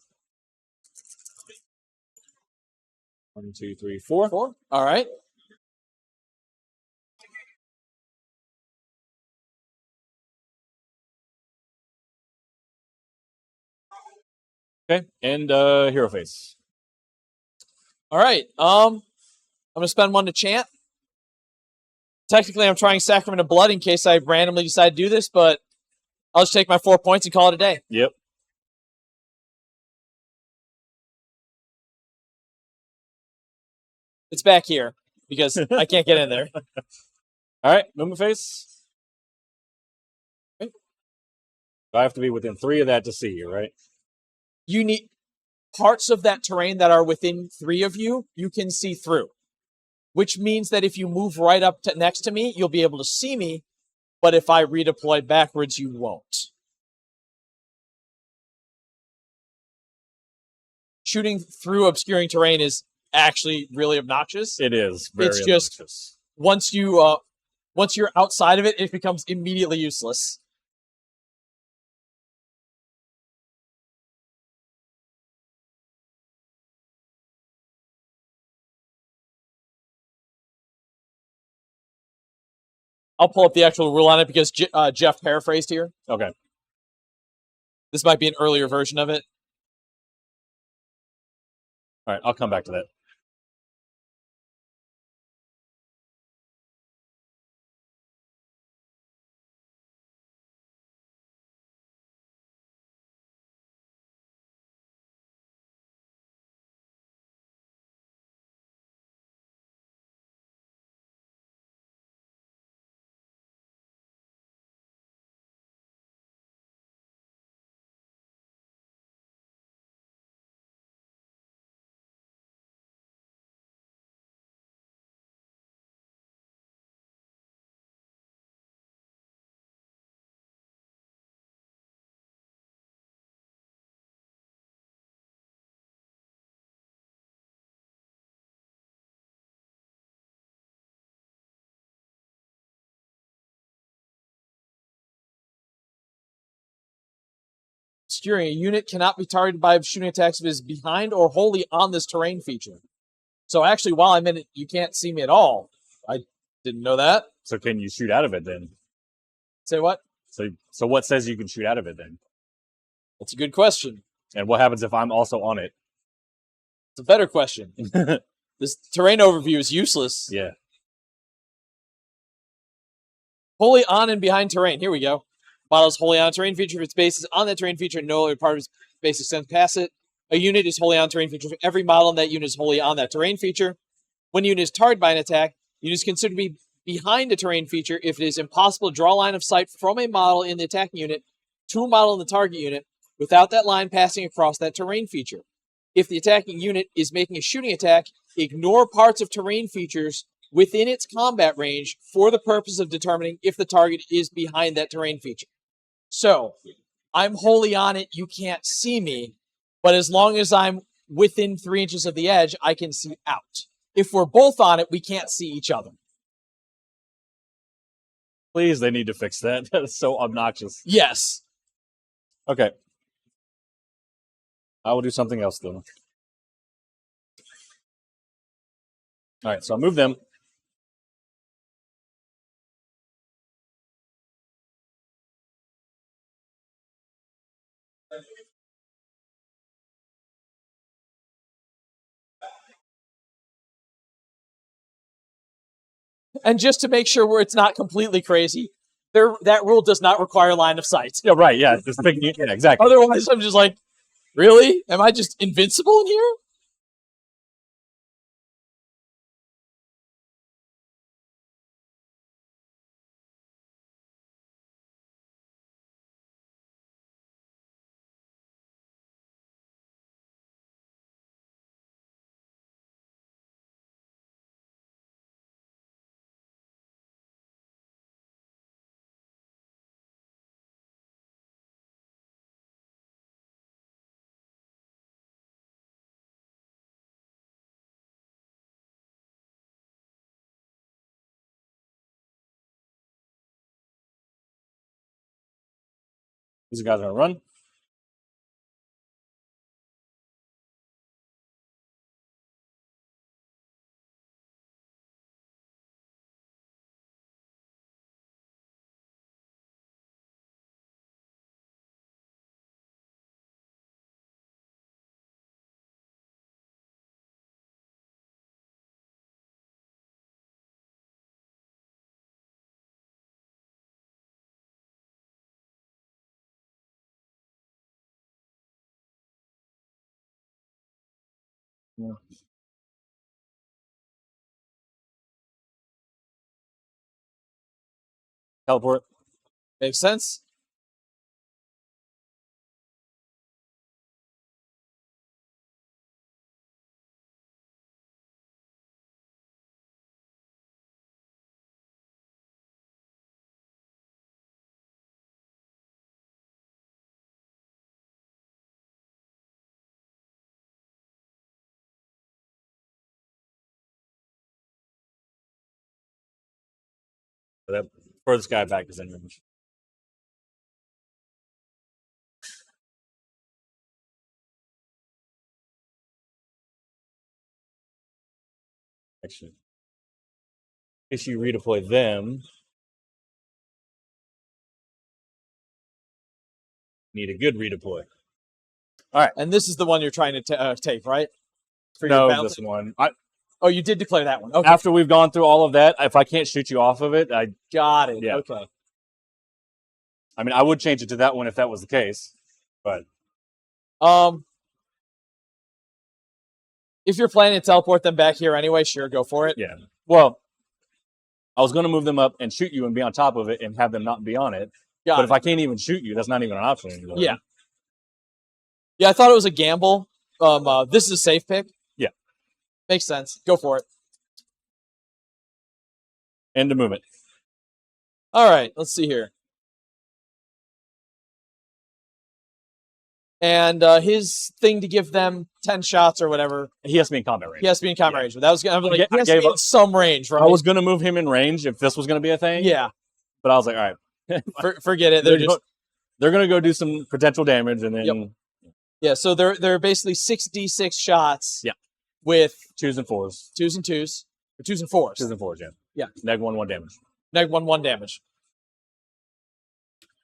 Speaker 2: 1, 2, 3, 4.
Speaker 1: 4. All right.
Speaker 2: Okay. And hero face.
Speaker 1: All right. I'm gonna spend 1 to chant. Technically, I'm trying Sacrament of Blood in case I randomly decide to do this, but I'll just take my 4 points and call it a day.
Speaker 2: Yep.
Speaker 1: It's back here because I can't get in there.
Speaker 2: All right. Movement face.
Speaker 1: Okay.
Speaker 2: I have to be within 3 of that to see you, right?
Speaker 1: You need parts of that terrain that are within 3 of you, you can see through. Which means that if you move right up next to me, you'll be able to see me. But if I redeploy backwards, you won't. Shooting through obscuring terrain is actually really obnoxious.
Speaker 2: It is. Very
Speaker 1: It's just
Speaker 2: obnoxious.
Speaker 1: once you're outside of it, it becomes immediately useless. I'll pull up the actual rule on it because Jeff paraphrased here.
Speaker 2: Okay.
Speaker 1: This might be an earlier version of it.
Speaker 2: All right. I'll come back to that.
Speaker 1: Obscuring. A unit cannot be targeted by shooting attacks if it is behind or wholly on this terrain feature. So actually, while I'm in it, you can't see me at all. Didn't know that.
Speaker 2: So can you shoot out of it then?
Speaker 1: Say what?
Speaker 2: So what says you can shoot out of it then?
Speaker 1: That's a good question.
Speaker 2: And what happens if I'm also on it?
Speaker 1: It's a better question. This terrain overview is useless.
Speaker 2: Yeah.
Speaker 1: Wholly on and behind terrain. Here we go. Model is wholly on terrain feature if its base is on that terrain feature and no other part of its base extends past it. A unit is wholly on terrain feature if every model in that unit is wholly on that terrain feature. When a unit is targeted by an attack, the unit is considered to be behind a terrain feature if it is impossible to draw a line of sight from a model in the attacking unit to a model in the target unit without that line passing across that terrain feature. If the attacking unit is making a shooting attack, ignore parts of terrain features within its combat range for the purpose of determining if the target is behind that terrain feature. So, I'm wholly on it, you can't see me, but as long as I'm within 3 inches of the edge, I can see out. If we're both on it, we can't see each other.
Speaker 2: Please, they need to fix that. That's so obnoxious.
Speaker 1: Yes.
Speaker 2: Okay. I will do something else, though. All right, so I'll move them.
Speaker 1: And just to make sure it's not completely crazy, that rule does not require line of sight.
Speaker 2: Yeah, right, yeah. Just picking, yeah, exactly.
Speaker 1: Otherwise, I'm just like, really? Am I just invincible in here?
Speaker 2: These guys are going to run. Yeah. Teleport.
Speaker 1: Makes sense?
Speaker 2: So that furthest guy back is in range. Actually, if you redeploy them, need a good redeploy. All right.
Speaker 1: And this is the one you're trying to take, right? For your
Speaker 2: No,
Speaker 1: balance?
Speaker 2: this one.
Speaker 1: Oh, you did declare that one. Okay.
Speaker 2: After we've gone through all of that, if I can't shoot you off of it,
Speaker 1: Got it.
Speaker 2: Yeah.
Speaker 1: Okay.
Speaker 2: I mean, I would change it to that one if that was the case, but
Speaker 1: if you're planning to teleport them back here anyway, sure, go for it.
Speaker 2: yeah. Well, I was going to move them up and shoot you and be on top of it and have them not be on it.
Speaker 1: Got
Speaker 2: But
Speaker 1: it.
Speaker 2: if I can't even shoot you, that's not even an option anymore.
Speaker 1: Yeah. Yeah, I thought it was a gamble. This is a safe pick.
Speaker 2: Yeah.
Speaker 1: Makes sense. Go for it.
Speaker 2: End of movement.
Speaker 1: All right, let's see here. And his thing to give them 10 shots or whatever,
Speaker 2: He has to be in combat range.
Speaker 1: he has to be in combat range. But that was I'm like,
Speaker 2: I
Speaker 1: he has to
Speaker 2: gave
Speaker 1: be in
Speaker 2: up.
Speaker 1: some range, right?
Speaker 2: I was going to move him in range if this was going to be a thing.
Speaker 1: Yeah.
Speaker 2: But I was like, all right.
Speaker 1: Forget it.
Speaker 2: They're going to go do some potential damage and then
Speaker 1: Yep. Yeah, so they're basically 6d6 shots.
Speaker 2: Yeah.
Speaker 1: With
Speaker 2: 2s and 4s.
Speaker 1: 2s and 2s. Or 2s and 4s.
Speaker 2: 2s and 4s, yeah.
Speaker 1: Yeah.
Speaker 2: Neg 1 damage.
Speaker 1: Neg 1 damage.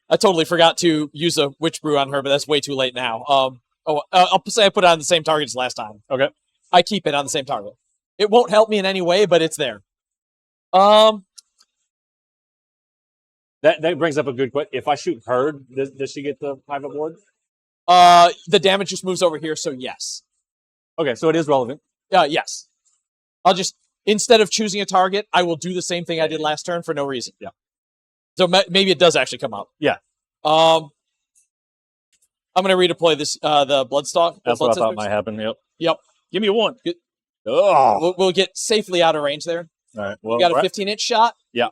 Speaker 1: I totally forgot to use a Witch Brew on her, but that's way too late now. I'll say I put it on the same target as last time.
Speaker 2: Okay.
Speaker 1: I keep it on the same target. It won't help me in any way, but it's there.
Speaker 2: That brings up a good question. If I shoot her, does she get the private board?
Speaker 1: The damage just moves over here, so yes.
Speaker 2: Okay, so it is relevant.
Speaker 1: Yes. I'll just, instead of choosing a target, I will do the same thing I did last turn for no reason.
Speaker 2: Yeah.
Speaker 1: So maybe it does actually come up.
Speaker 2: Yeah.
Speaker 1: I'm going to redeploy this, the Bloodstalk.
Speaker 2: That's what I thought might happen.
Speaker 1: Yep.
Speaker 2: Give me a 1.
Speaker 1: Good.
Speaker 2: Oh.
Speaker 1: We'll get safely out of range there.
Speaker 2: All right. Well,
Speaker 1: we got a 15-inch shot.
Speaker 2: Yeah.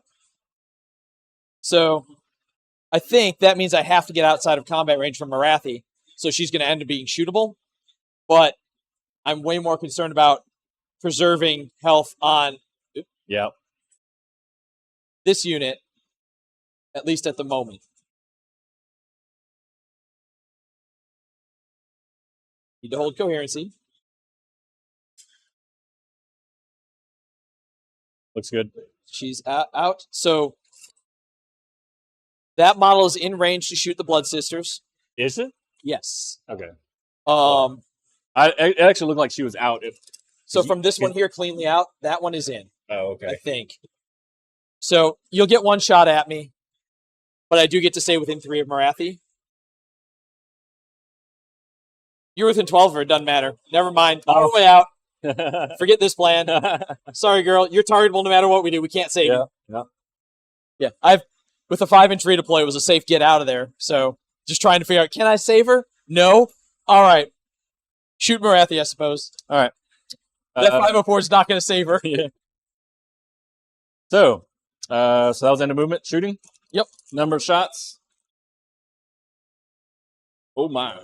Speaker 1: So I think that means I have to get outside of combat range from Marathi. So she's going to end up being shootable. But I'm way more concerned about preserving health on this unit, at least at the moment. Need to hold coherency.
Speaker 2: Looks good.
Speaker 1: She's out. So that model is in range to shoot the Blood Sisters.
Speaker 2: Is it?
Speaker 1: Yes.
Speaker 2: Okay.
Speaker 1: It
Speaker 2: actually looked like she was out.
Speaker 1: So from this one here, cleanly out, that one is in.
Speaker 2: Oh, okay.
Speaker 1: I think. So you'll get one shot at me, but I do get to stay within 3 of Marathi. You're within 12 of her, it doesn't matter. Never mind. On the way out. Forget this plan. Sorry, girl. You're targetable no matter what we do. We can't save you. Yeah. With a 5-inch redeploy, it was a safe get out of there. So just trying to figure out, can I save her? No. All right. Shoot Marathi, I suppose.
Speaker 2: All right.
Speaker 1: That 504 is not going to save her.
Speaker 2: Yeah. So that was end of movement. Shooting.
Speaker 1: Yep.
Speaker 2: Number of shots. Oh my.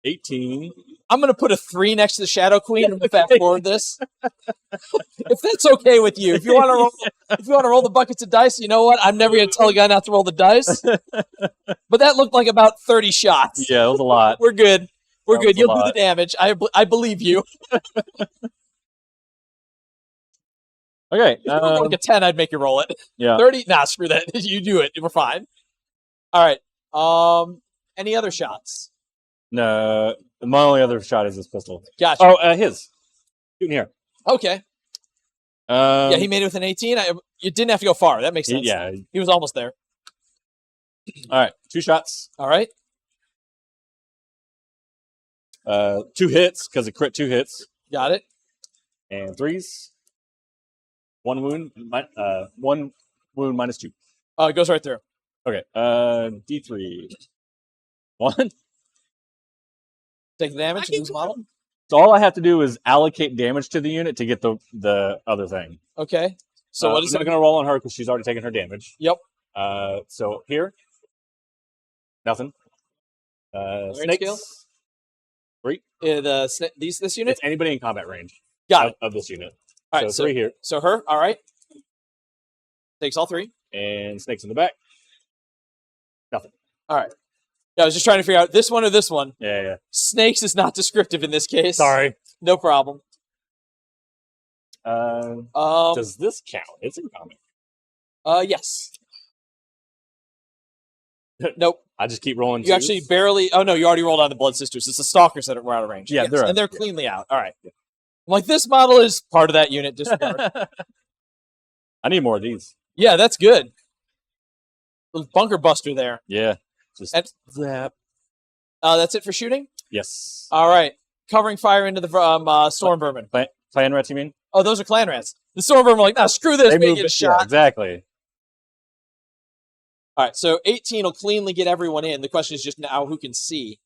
Speaker 2: 18.
Speaker 1: I'm going to put a 3 next to the Shadow Queen and fast forward this. If that's okay with you. If you want to roll the buckets of dice, you know what? I'm never going to tell a guy not to roll the dice. But that looked like about 30 shots.
Speaker 2: Yeah, it was a lot.
Speaker 1: We're good. We're good. You'll do the
Speaker 2: lot.
Speaker 1: damage. I believe you.
Speaker 2: Okay.
Speaker 1: If you were like a 10, I'd make you roll it.
Speaker 2: Yeah.
Speaker 1: 30? Nah, screw that. You do it. We're fine. All right. Any other shots?
Speaker 2: No. My only other shot is this pistol.
Speaker 1: Gotcha.
Speaker 2: Oh, his. Shooting here.
Speaker 1: Okay. Yeah, he made it with an 18. You didn't have to go far. That makes sense.
Speaker 2: Yeah.
Speaker 1: He was almost there.
Speaker 2: All right. 2 shots.
Speaker 1: All right.
Speaker 2: 2 hits, because it crit 2 hits.
Speaker 1: Got it.
Speaker 2: And 3s. 1 wound. 1 wound minus 2.
Speaker 1: It goes right through.
Speaker 2: Okay. D3. 1.
Speaker 1: Take the damage. Use model.
Speaker 2: So all I have to do is allocate damage to the unit to get the other thing.
Speaker 1: Okay. So what is
Speaker 2: I'm not going to roll on her because she's already taken her damage.
Speaker 1: Yep.
Speaker 2: So here. Nothing. Snakes. 3.
Speaker 1: This unit?
Speaker 2: It's anybody in combat range.
Speaker 1: Got it.
Speaker 2: Of this unit.
Speaker 1: All right.
Speaker 2: So 3 here.
Speaker 1: So her. All right. Takes all 3.
Speaker 2: And snakes in the back. Nothing.
Speaker 1: All right. Yeah, I was just trying to figure out this one or this one.
Speaker 2: Yeah.
Speaker 1: Snakes is not descriptive in this case.
Speaker 2: Sorry.
Speaker 1: No problem.
Speaker 2: Does this count? It's in combat.
Speaker 1: Yes. Nope.
Speaker 2: I just keep rolling.
Speaker 1: You actually barely. Oh no, you already rolled on the Blood Sisters. It's the Stalkers that were out of range.
Speaker 2: Yeah,
Speaker 1: yes.
Speaker 2: they're out.
Speaker 1: And they're cleanly out. All right. Yeah. I'm like, this model is part of that unit. Disregard.
Speaker 2: I need more of these.
Speaker 1: Yeah, that's good. Little bunker buster there.
Speaker 2: Yeah. Just zap.
Speaker 1: That's it for shooting?
Speaker 2: Yes.
Speaker 1: All right. Covering fire into the storm vermin.
Speaker 2: Clan rats, you mean?
Speaker 1: Oh, those are clan rats. The storm vermin are like, nah, screw this.
Speaker 2: They
Speaker 1: They
Speaker 2: move
Speaker 1: get
Speaker 2: it.
Speaker 1: shot.
Speaker 2: Yeah, exactly.
Speaker 1: All right, so 18 will cleanly get everyone in. The question is just now who can see.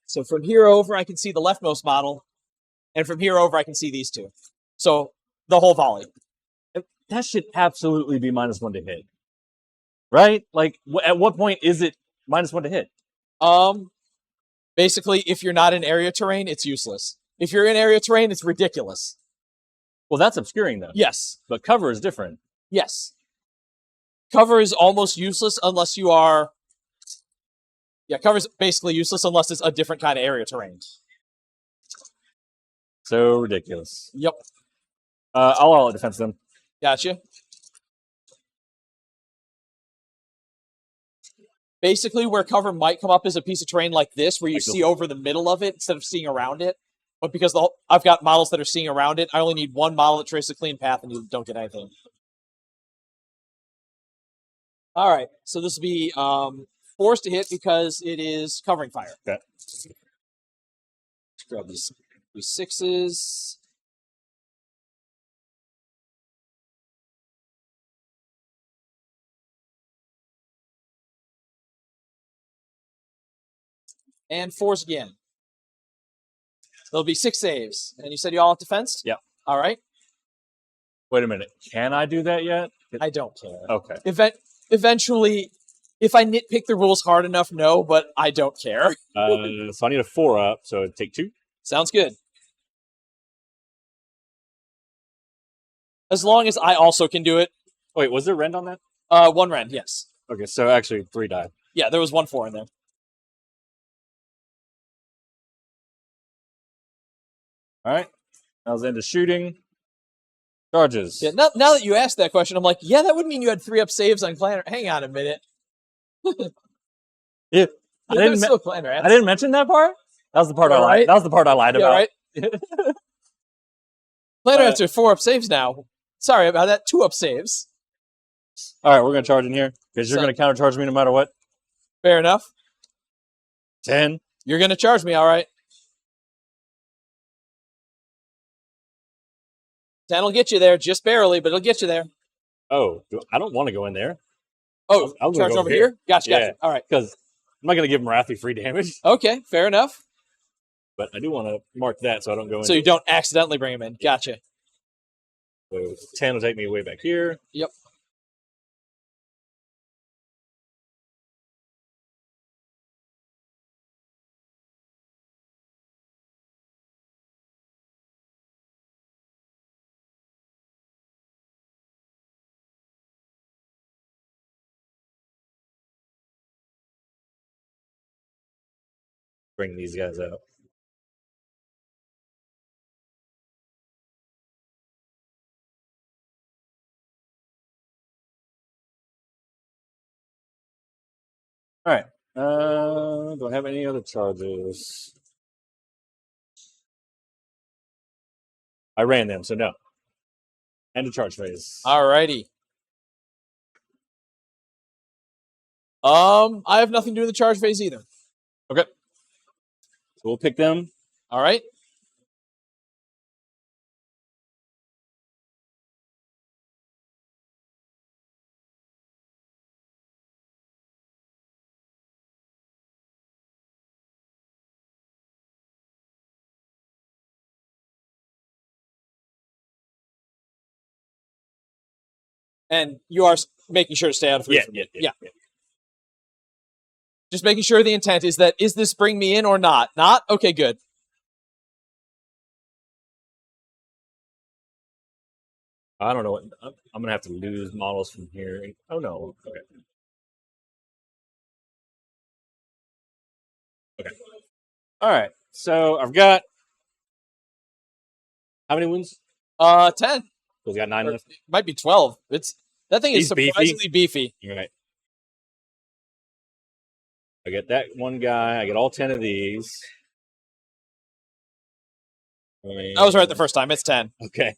Speaker 1: So from here over, I can see the leftmost model. And from here over, I can see these two. So the whole volley.
Speaker 2: That should absolutely be -1 to hit. Right? Like, at what point is it -1 to hit?
Speaker 1: Basically, if you're not in area terrain, it's useless. If you're in area terrain, it's ridiculous.
Speaker 2: Well, that's obscuring, though.
Speaker 1: Yes.
Speaker 2: But cover is different.
Speaker 1: Yes. Cover is almost useless unless you are... Yeah, cover is basically useless unless it's a different kind of area terrain.
Speaker 2: So ridiculous.
Speaker 1: Yep.
Speaker 2: I'll all defense them.
Speaker 1: Gotcha. Basically, where cover might come up as a piece of terrain like this, where you see over the middle of it instead of seeing around it. But because I've got models that are seeing around it, I only need one model that traces a clean path, and you don't get anything. All right, so this will be forced to hit because it is covering fire.
Speaker 2: Okay.
Speaker 1: Let's grab these 6s. And 4s again. There'll be 6 saves. And you said you all have defense?
Speaker 2: Yeah.
Speaker 1: All right.
Speaker 2: Wait a minute. Can I do that yet?
Speaker 1: I don't care.
Speaker 2: Okay.
Speaker 1: Eventually, if I nitpick the rules hard enough, no, but I don't care.
Speaker 2: So I need a 4 up, so I'd take 2.
Speaker 1: Sounds good. As long as I also can do it.
Speaker 2: Wait, was there rend on that?
Speaker 1: 1 rend, yes.
Speaker 2: Okay, so actually 3 died.
Speaker 1: Yeah, there was 1 4 in there.
Speaker 2: All right. I was into shooting. Charges.
Speaker 1: Yeah, now that you asked that question, I'm like, yeah, that would mean you had 3 up saves on Clanner. Hang on a minute.
Speaker 2: Yeah. I didn't mention that part. That was the part I lied. That was the part I lied about.
Speaker 1: Right. Clanner has 4 up saves now. Sorry about that. 2 up saves.
Speaker 2: All right, we're gonna charge in here because you're gonna countercharge me no matter what.
Speaker 1: Fair enough.
Speaker 2: 10.
Speaker 1: You're gonna charge me, all right. 10 will get you there, just barely, but it'll get you there.
Speaker 2: Oh, I don't want to go in there.
Speaker 1: Oh, I'll charge over here? Gotcha,
Speaker 2: yeah.
Speaker 1: Gotcha. All right.
Speaker 2: Because I'm not going to give him Wrathy free damage.
Speaker 1: Okay, fair enough.
Speaker 2: But I do want to mark that so I don't go in.
Speaker 1: So you don't accidentally bring him in. Gotcha.
Speaker 2: So 10 will take me way back here.
Speaker 1: Yep.
Speaker 2: Bring these guys out. All right. Do I have any other charges? I ran them, so no. End of charge phase.
Speaker 1: Alrighty. I have nothing to do with the charge phase either.
Speaker 2: Okay. So we'll pick them.
Speaker 1: All right. And you are making sure to stay out of free. Yeah. Just making sure the intent is that, is this bring me in or not? Not? Okay, good.
Speaker 2: I don't know what. I'm going to have to lose models from here. Oh, no. Okay. Okay. All right. So I've got. How many wounds?
Speaker 1: 10.
Speaker 2: So he's got 9 left.
Speaker 1: Might be 12. That thing is surprisingly beefy.
Speaker 2: All right. I get that one guy. I get all 10 of these.
Speaker 1: I was right the first time. It's 10.
Speaker 2: Okay.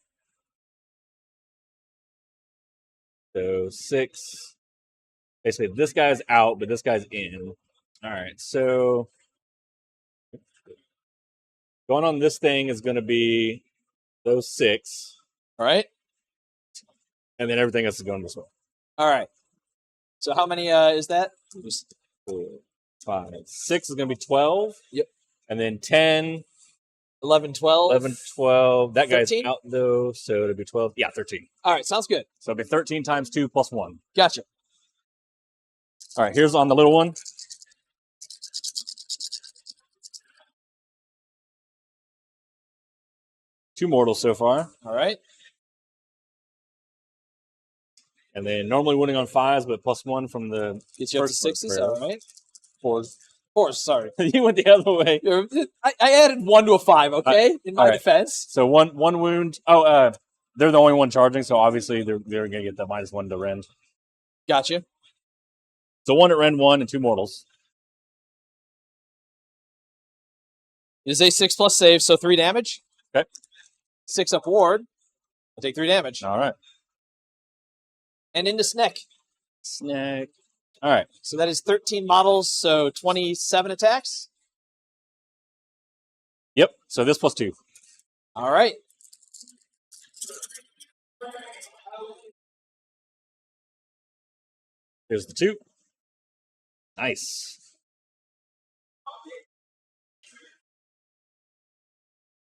Speaker 2: So 6. Basically, this guy's out, but this guy's in. All right. So going on this thing is going to be those 6.
Speaker 1: All right.
Speaker 2: And then everything else is going this way.
Speaker 1: All right. So how many is that?
Speaker 2: 4, 5. 6 is going to be 12.
Speaker 1: Yep.
Speaker 2: And then 10.
Speaker 1: 11, 12.
Speaker 2: 11, 12. That
Speaker 1: 13?
Speaker 2: guy's out, though, so it'll be 12. Yeah, 13.
Speaker 1: All right, sounds good.
Speaker 2: So it'll be 13 times 2 plus 1.
Speaker 1: Gotcha.
Speaker 2: All right, here's on the little one. Two mortals so far.
Speaker 1: All right.
Speaker 2: And then normally winning on 5s, but plus 1 from the
Speaker 1: Gets you up to 6s. All right.
Speaker 2: 4s.
Speaker 1: 4s, sorry.
Speaker 2: You went the other way.
Speaker 1: I added 1 to a 5, okay? In my defense.
Speaker 2: So one wound. Oh, they're the only one charging, so obviously they're going to get the -1 to rend.
Speaker 1: Gotcha.
Speaker 2: So 1 at rend 1 and 2 mortals.
Speaker 1: It is a 6+ save, so 3 damage.
Speaker 2: Okay.
Speaker 1: 6 up ward. I'll take 3 damage.
Speaker 2: All right.
Speaker 1: And into Sneck.
Speaker 2: Snack. All right.
Speaker 1: So that is 13 models, so 27 attacks.
Speaker 2: Yep. So this +2.
Speaker 1: All right.
Speaker 2: Here's the 2. Nice.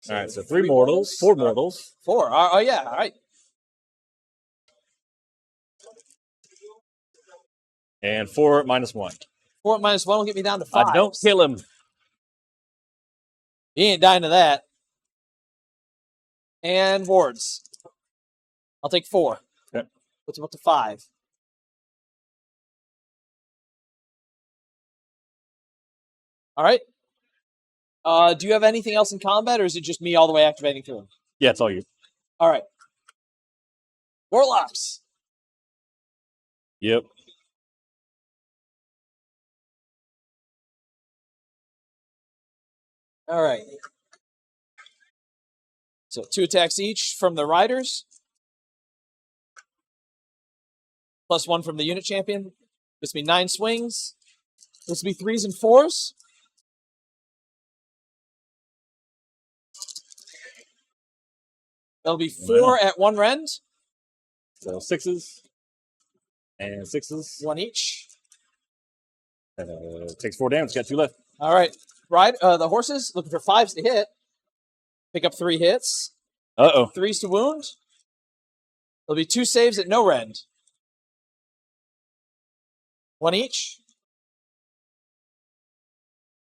Speaker 2: All right, so 3 mortals, 4 mortals.
Speaker 1: 4. Oh, yeah. All right.
Speaker 2: And 4 at -1.
Speaker 1: 4 at -1 will get me down to 5.
Speaker 2: Don't kill him.
Speaker 1: He ain't dying to that. And wards. I'll take 4.
Speaker 2: Okay.
Speaker 1: Puts him up to 5. All right. Do you have anything else in combat, or is it just me all the way activating through him?
Speaker 2: Yeah, it's all you.
Speaker 1: All right. Warlocks.
Speaker 2: Yep.
Speaker 1: All right. So 2 attacks each from the riders. +1 from the unit champion. This will be 9 swings. This will be 3s and 4s. That'll be 4 at 1 rend.
Speaker 2: So 6s and 6s.
Speaker 1: 1 each.
Speaker 2: Takes 4 damage. Got 2 left.
Speaker 1: All right. The horses looking for 5s to hit. Pick up 3 hits.
Speaker 2: Uh-oh.
Speaker 1: 3s to wound. There'll be 2 saves at no rend. 1 each.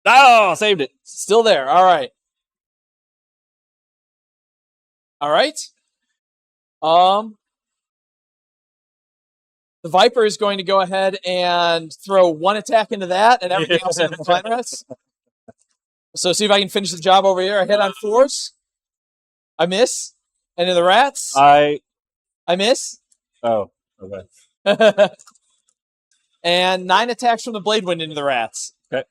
Speaker 2: Oh, saved it.
Speaker 1: Still there. All right. All right. The Viper is going to go ahead and throw 1 attack into that and everything else into the Vine Rats. So see if I can finish the job over here. I hit on 4s. I miss. And in the rats, I miss.
Speaker 2: Oh, okay.
Speaker 1: And 9 attacks from the Blade Wind into the rats.
Speaker 2: Okay.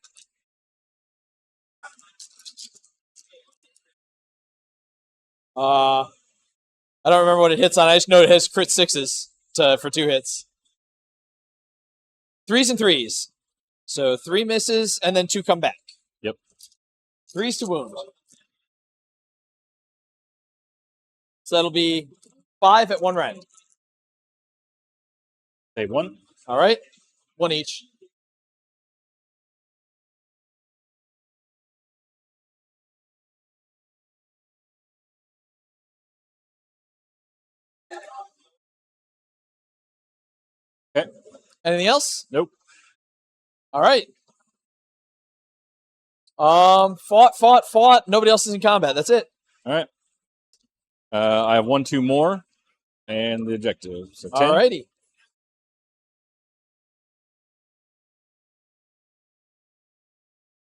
Speaker 1: I don't remember what it hits on. I just know it has crit 6s for 2 hits. 3s and 3s. So 3 misses and then 2 come back.
Speaker 2: Yep.
Speaker 1: 3s to wound. So that'll be 5 at 1 rend.
Speaker 2: Save 1.
Speaker 1: All right. 1 each.
Speaker 2: Okay.
Speaker 1: Anything else?
Speaker 2: Nope.
Speaker 1: All right. Fought. Nobody else is in combat. That's it.
Speaker 2: All right. I have 1, 2 more, and the objective. So 10.
Speaker 1: All righty.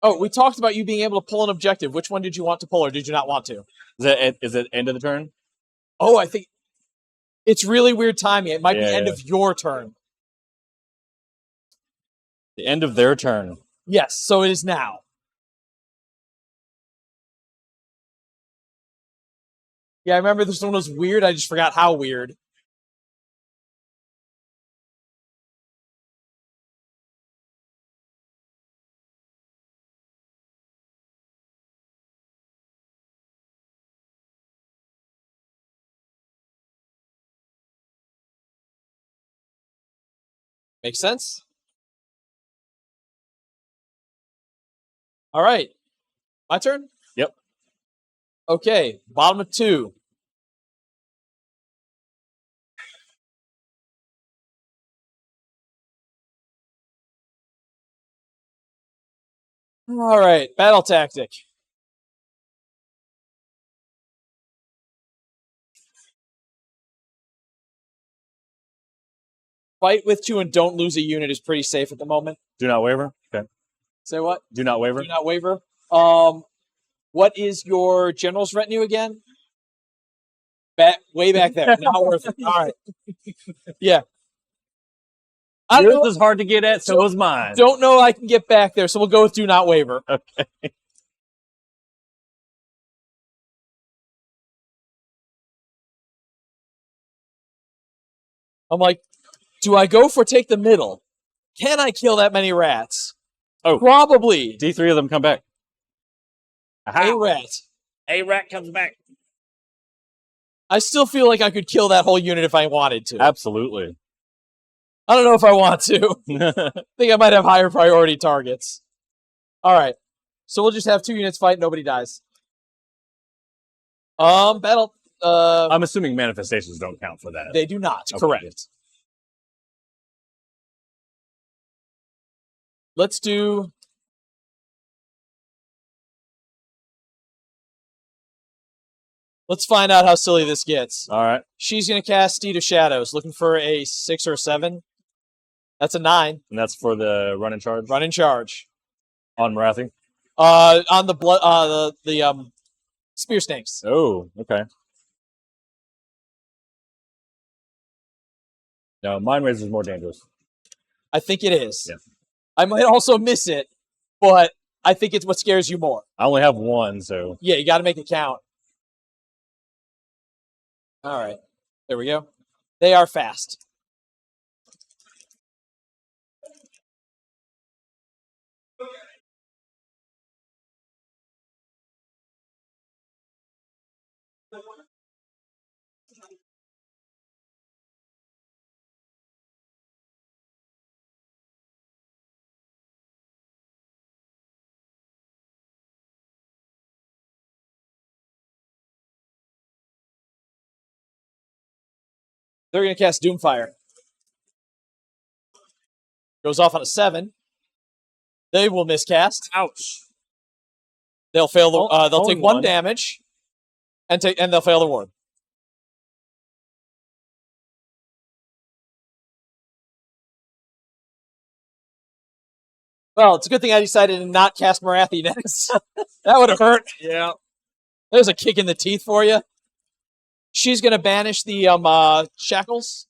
Speaker 1: Oh, we talked about you being able to pull an objective. Which one did you want to pull, or did you not want to?
Speaker 2: Is it end of the turn?
Speaker 1: Oh, I think it's really weird timing. It might be end
Speaker 2: Yeah.
Speaker 1: of your turn.
Speaker 2: The end of their turn.
Speaker 1: Yes, so it is now. Yeah, I remember this one was weird. I just forgot how weird. Makes sense? All right. My turn?
Speaker 2: Yep.
Speaker 1: Okay, bottom of 2. All right, battle tactic. Fight with 2 and don't lose a unit is pretty safe at the moment.
Speaker 2: Do not waver. Okay.
Speaker 1: Say what?
Speaker 2: Do not waver.
Speaker 1: Do not waver. What is your general's retinue again? way back there. Not worth it. All right. Yeah. I
Speaker 2: Yours
Speaker 1: don't know,
Speaker 2: is hard to get at, so is mine.
Speaker 1: don't know I can get back there, so we'll go with do not waver.
Speaker 2: Okay.
Speaker 1: I'm like, do I go for take the middle? Can I kill that many rats?
Speaker 2: Oh.
Speaker 1: Probably.
Speaker 2: D3 of them come back. Aha.
Speaker 1: A rat.
Speaker 2: A rat comes back.
Speaker 1: I still feel like I could kill that whole unit if I wanted to.
Speaker 2: Absolutely.
Speaker 1: I don't know if I want to. I think I might have higher priority targets. All right. So we'll just have 2 units fight. Nobody dies. Battle.
Speaker 2: I'm assuming manifestations don't count for that.
Speaker 1: They do not.
Speaker 2: Okay.
Speaker 1: Correct. Let's do. Let's find out how silly this gets.
Speaker 2: All right.
Speaker 1: She's going to cast Steed of Shadows, looking for a 6 or a 7. That's a 9.
Speaker 2: And that's for the run in charge?
Speaker 1: Run in charge.
Speaker 2: On Marathi?
Speaker 1: On the blood, the spear snakes.
Speaker 2: Oh, okay. No, Mind Razor is more dangerous.
Speaker 1: I think it is.
Speaker 2: Yeah.
Speaker 1: I might also miss it, but I think it's what scares you more.
Speaker 2: I only have 1, so.
Speaker 1: Yeah, you got to make it count. All right. There we go. They are fast. They're going to cast Doomfire. Goes off on a 7. They will miscast.
Speaker 2: Ouch.
Speaker 1: They'll fail the. They'll
Speaker 2: only
Speaker 1: take 1
Speaker 2: one.
Speaker 1: damage, and they'll fail the ward. Well, it's a good thing I decided to not cast Marathi next. That would have hurt.
Speaker 2: Yeah.
Speaker 1: There's a kick in the teeth for you. She's going to banish the shackles.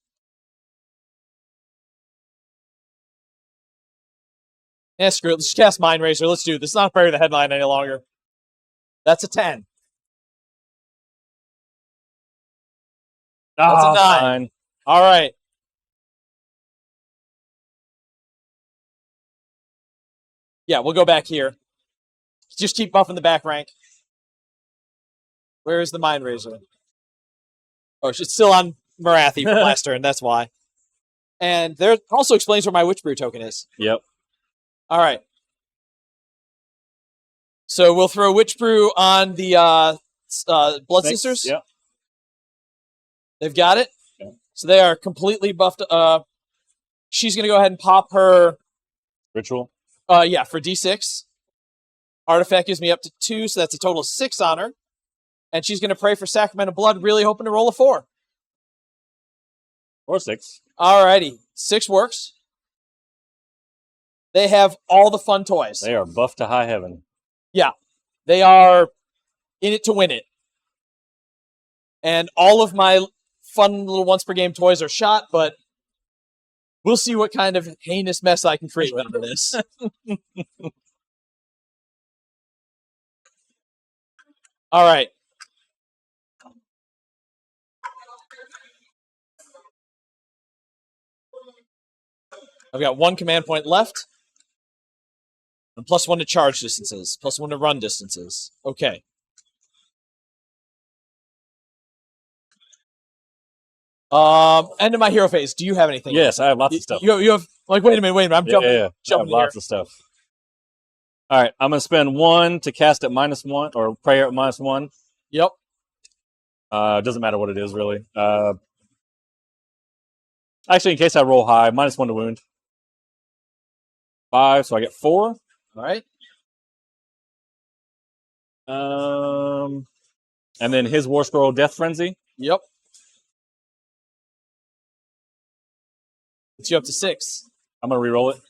Speaker 1: Yeah, screw it. Let's just cast Mind Razor. Let's do this. It's not part of the headline any longer. That's a 10. That's a 9.
Speaker 2: Fine.
Speaker 1: All right. Yeah, we'll go back here. Just keep buffing the back rank. Where is the Mind Razor? Oh, it's still on Marathi from last turn. That's why. And there also explains where my Witch Brew token is.
Speaker 2: Yep.
Speaker 1: All right. So we'll throw Witch Brew on the Blood
Speaker 2: Thanks.
Speaker 1: Sisters.
Speaker 2: Yep.
Speaker 1: They've got it.
Speaker 2: Yeah.
Speaker 1: So they are completely buffed. She's going to go ahead and pop her.
Speaker 2: Ritual.
Speaker 1: Yeah, for D6. Artifact gives me up to 2, so that's a total of 6 on her. And she's going to pray for Sacrament of Blood, really hoping to roll a 4.
Speaker 2: Or 6.
Speaker 1: Alrighty. 6 works. They have all the fun toys.
Speaker 2: They are buffed to high heaven.
Speaker 1: Yeah. They are in it to win it. And all of my fun little once per game toys are shot, but we'll see what kind of heinous mess I can create out of this. All right. I've got 1 command point left. And +1 to charge distances. +1 to run distances. Okay. End of my hero phase. Do you have anything?
Speaker 2: Yes, I have lots of stuff.
Speaker 1: You have like wait a minute. I'm jumping.
Speaker 2: I have
Speaker 1: Jumping
Speaker 2: lots of stuff. All right, I'm gonna spend 1 to cast at -1 or prayer at -1.
Speaker 1: Yep.
Speaker 2: Doesn't matter what it is really. Actually, in case I roll high, -1 to wound. 5, so I get 4.
Speaker 1: All right.
Speaker 2: And then his War Scroll Death Frenzy.
Speaker 1: Yep. Gets you up to 6.
Speaker 2: I'm gonna re-roll it.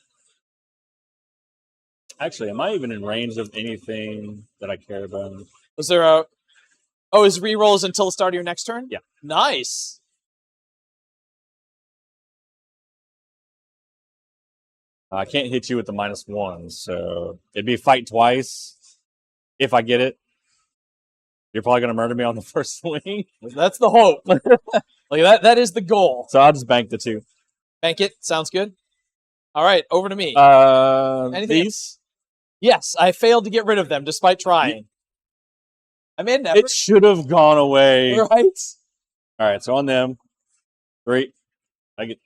Speaker 2: Actually, am I even in range of anything that I care about?
Speaker 1: Was there a? Oh, his reroll is until the start of your next turn?
Speaker 2: Yeah.
Speaker 1: Nice.
Speaker 2: I can't hit you with the -1, so it'd be fight twice if I get it. You're probably going to murder me on the first swing.
Speaker 1: That's the hope. Like that is the goal.
Speaker 2: So I'll just bank the 2.
Speaker 1: Bank it. Sounds good. All right, over to me. Anything
Speaker 2: These?
Speaker 1: Yes, I failed to get rid of them despite trying. I made an effort.
Speaker 2: It should have gone away.
Speaker 1: Right?
Speaker 2: All right, so on them. 3. I get.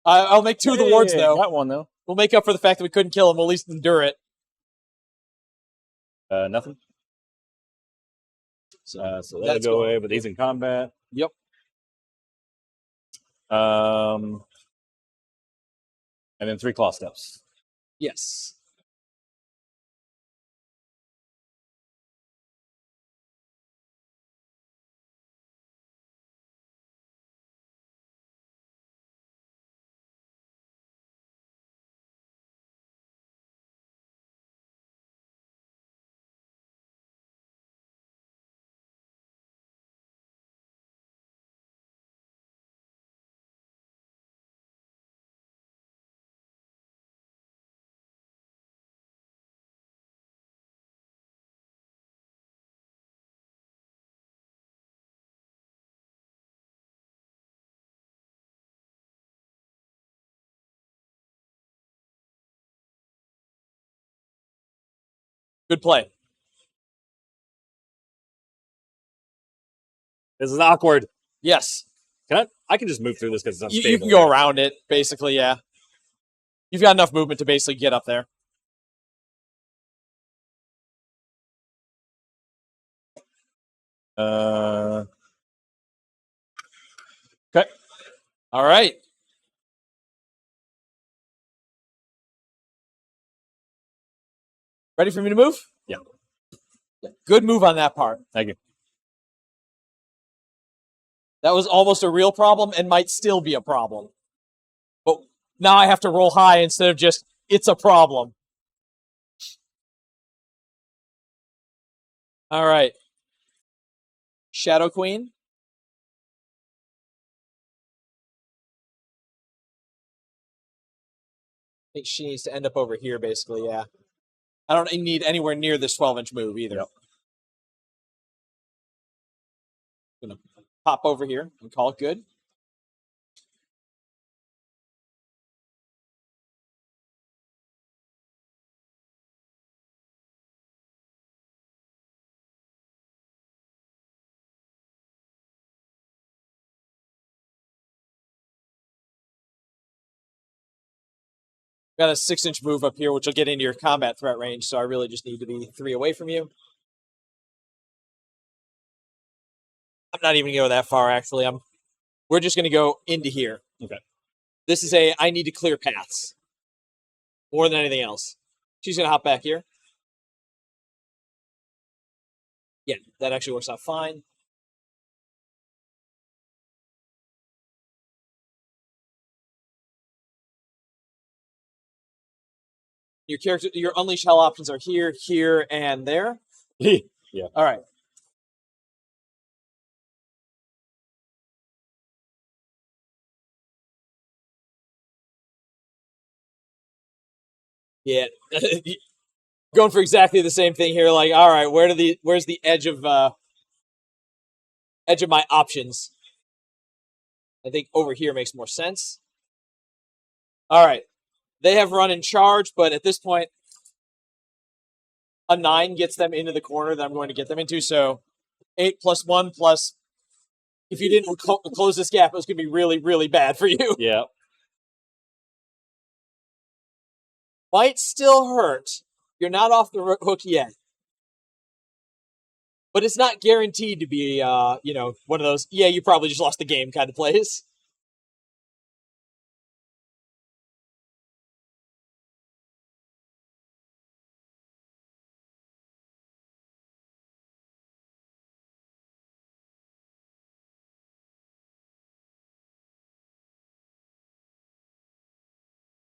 Speaker 1: I'll make 2 of the wards, though.
Speaker 2: Got one, though.
Speaker 1: We'll make up for the fact that we couldn't kill him. We'll at least endure it.
Speaker 2: Nothing. So that'll go away, but he's in combat.
Speaker 1: Yep.
Speaker 2: And then 3 claw steps.
Speaker 1: Yes. Good play.
Speaker 2: This is awkward.
Speaker 1: Yes.
Speaker 2: I can just move through this because it's unstable.
Speaker 1: You can go around it, basically, yeah. You've got enough movement to basically get up there.
Speaker 2: Okay.
Speaker 1: All right. Ready for me to move?
Speaker 2: Yeah.
Speaker 1: Good move on that part.
Speaker 2: Thank you.
Speaker 1: That was almost a real problem and might still be a problem. But now I have to roll high instead of just, it's a problem. All right. Shadow Queen. I think she needs to end up over here, basically, yeah. I don't need anywhere near this 12-inch move either.
Speaker 2: Yep.
Speaker 1: Gonna pop over here and call it good. Got a 6-inch move up here, which will get into your combat threat range, so I really just need to be 3 away from you. I'm not even going to go that far, actually. We're just going to go into here.
Speaker 2: Okay.
Speaker 1: This is I need to clear paths. More than anything else. She's going to hop back here. Yeah, that actually works out fine. Your unleash hell options are here, here, and there.
Speaker 2: Yeah.
Speaker 1: All right. Yeah. Going for exactly the same thing here. Like, all right, where's the edge of my options? I think over here makes more sense. All right. They have run in charge, but at this point, a 9 gets them into the corner that I'm going to get them into. So 8 + 1 plus, if you didn't close this gap, it was going to be really, really bad for you.
Speaker 2: Yeah.
Speaker 1: Might still hurt. You're not off the hook yet. But it's not guaranteed to be, one of those, yeah, you probably just lost the game kind of plays.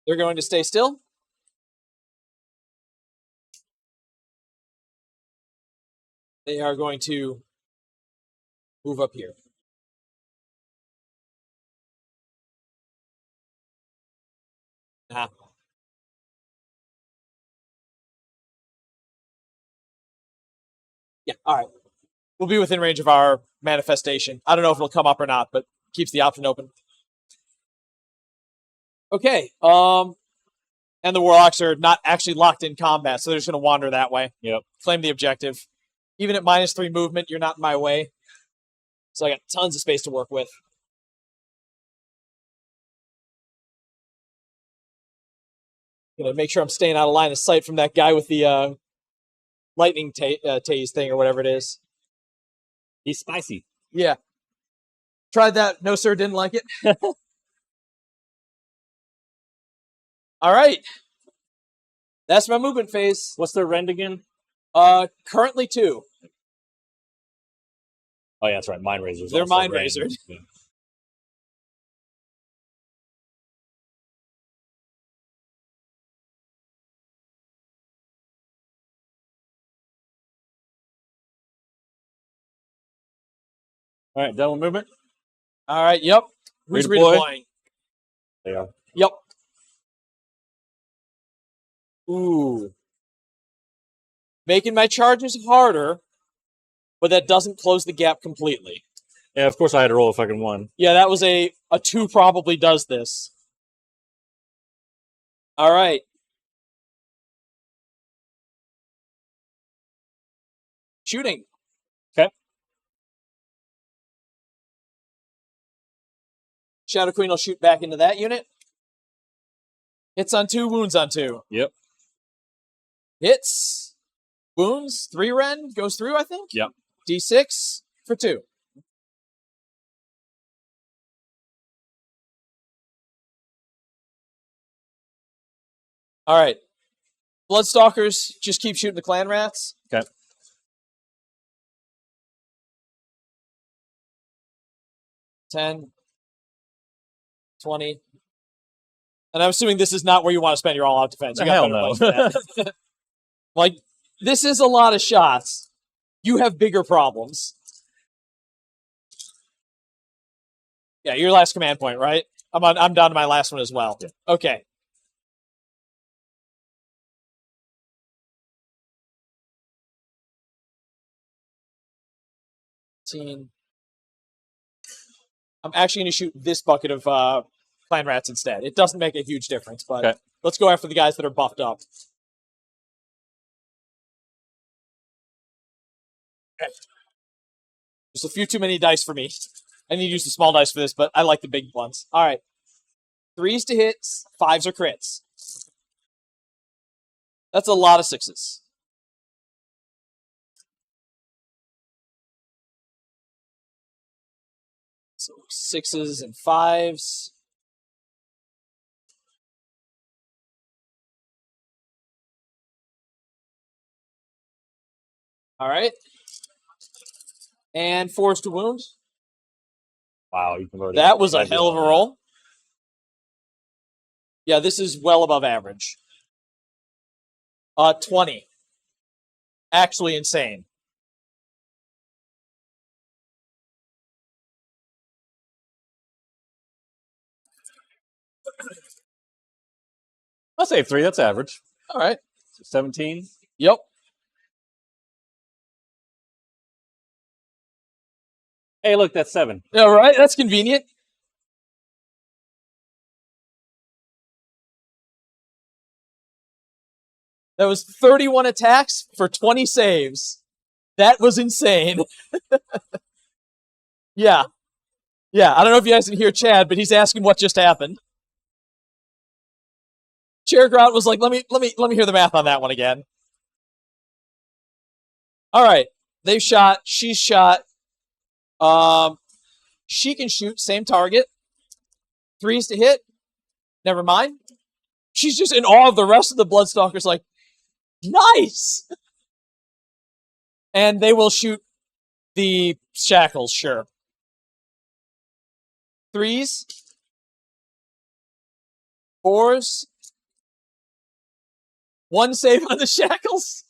Speaker 1: They're going to stay still. I They are going to move up here. Nah. Yeah, all right. We'll be within range of our manifestation. I don't know if it'll come up or not, but keeps the option open. Okay. And the Warlocks are not actually locked in combat, so they're just going to wander that way.
Speaker 2: Yep.
Speaker 1: Claim the objective. Even at -3 movement, you're not in my way. So I got tons of space to work with. Gonna make sure I'm staying out of line of sight from that guy with the lightning tase thing or whatever it is.
Speaker 2: He's spicy.
Speaker 1: Yeah. Tried that. No, sir. Didn't like it. All right. That's my movement phase.
Speaker 2: What's their rend again?
Speaker 1: Currently 2.
Speaker 2: Oh, yeah, that's right. Mind Razors.
Speaker 1: They're
Speaker 2: also
Speaker 1: Mind
Speaker 2: rend.
Speaker 1: Razors.
Speaker 2: Yeah. All right, done with movement?
Speaker 1: All right. Yep. Who's
Speaker 2: Redeploy?
Speaker 1: redeploying?
Speaker 2: They are.
Speaker 1: Yep. Ooh. Making my charges harder, but that doesn't close the gap completely.
Speaker 2: Yeah, of course I had to roll a fucking 1.
Speaker 1: Yeah, that was a 2 probably does this. All right. Shooting.
Speaker 2: Okay.
Speaker 1: Shadow Queen will shoot back into that unit. Hits on 2, wounds on 2.
Speaker 2: Yep.
Speaker 1: Hits. Wounds. 3 rend. Goes through, I think.
Speaker 2: Yep.
Speaker 1: D6 for 2. All right. Bloodstalkers just keep shooting the clan rats.
Speaker 2: Okay.
Speaker 1: $10, $20. And I'm assuming this is not where you want to spend your all-out defense. You got
Speaker 2: Hell
Speaker 1: better
Speaker 2: no.
Speaker 1: place for that. Like, this is a lot of shots. You have bigger problems. Yeah, your last command point, right? I'm down to my last one as well.
Speaker 2: Yeah.
Speaker 1: Okay. I'm actually going to shoot this bucket of clan rats instead. It doesn't make a huge difference, but
Speaker 2: Okay.
Speaker 1: let's go after the guys that are buffed up. Okay. There's a few too many dice for me. I need to use the small dice for this, but I like the big ones. All right. 3s to hits, 5s are crits. That's a lot of 6s. So 6s and 5s. All right. And 4s to wound.
Speaker 2: Wow, you converted.
Speaker 1: That was a hell of a roll. Yeah, this is well above average. 20. Actually insane.
Speaker 2: I'll say 3. That's average.
Speaker 1: All right.
Speaker 2: So 17.
Speaker 1: Yep.
Speaker 2: Hey, look, that's 7.
Speaker 1: All right. That's convenient. That was 31 attacks for 20 saves. That was insane. Yeah. Yeah. I don't know if you guys can hear Chad, but he's asking what just happened. Chair Grout was like, let me hear the math on that one again. All right. They've shot. She's shot. She can shoot. Same target. 3s to hit. Never mind. She's just in awe of the rest of the Bloodstalkers, like, nice! And they will shoot the shackles, sure. 3s. 4s. 1 save on the shackles.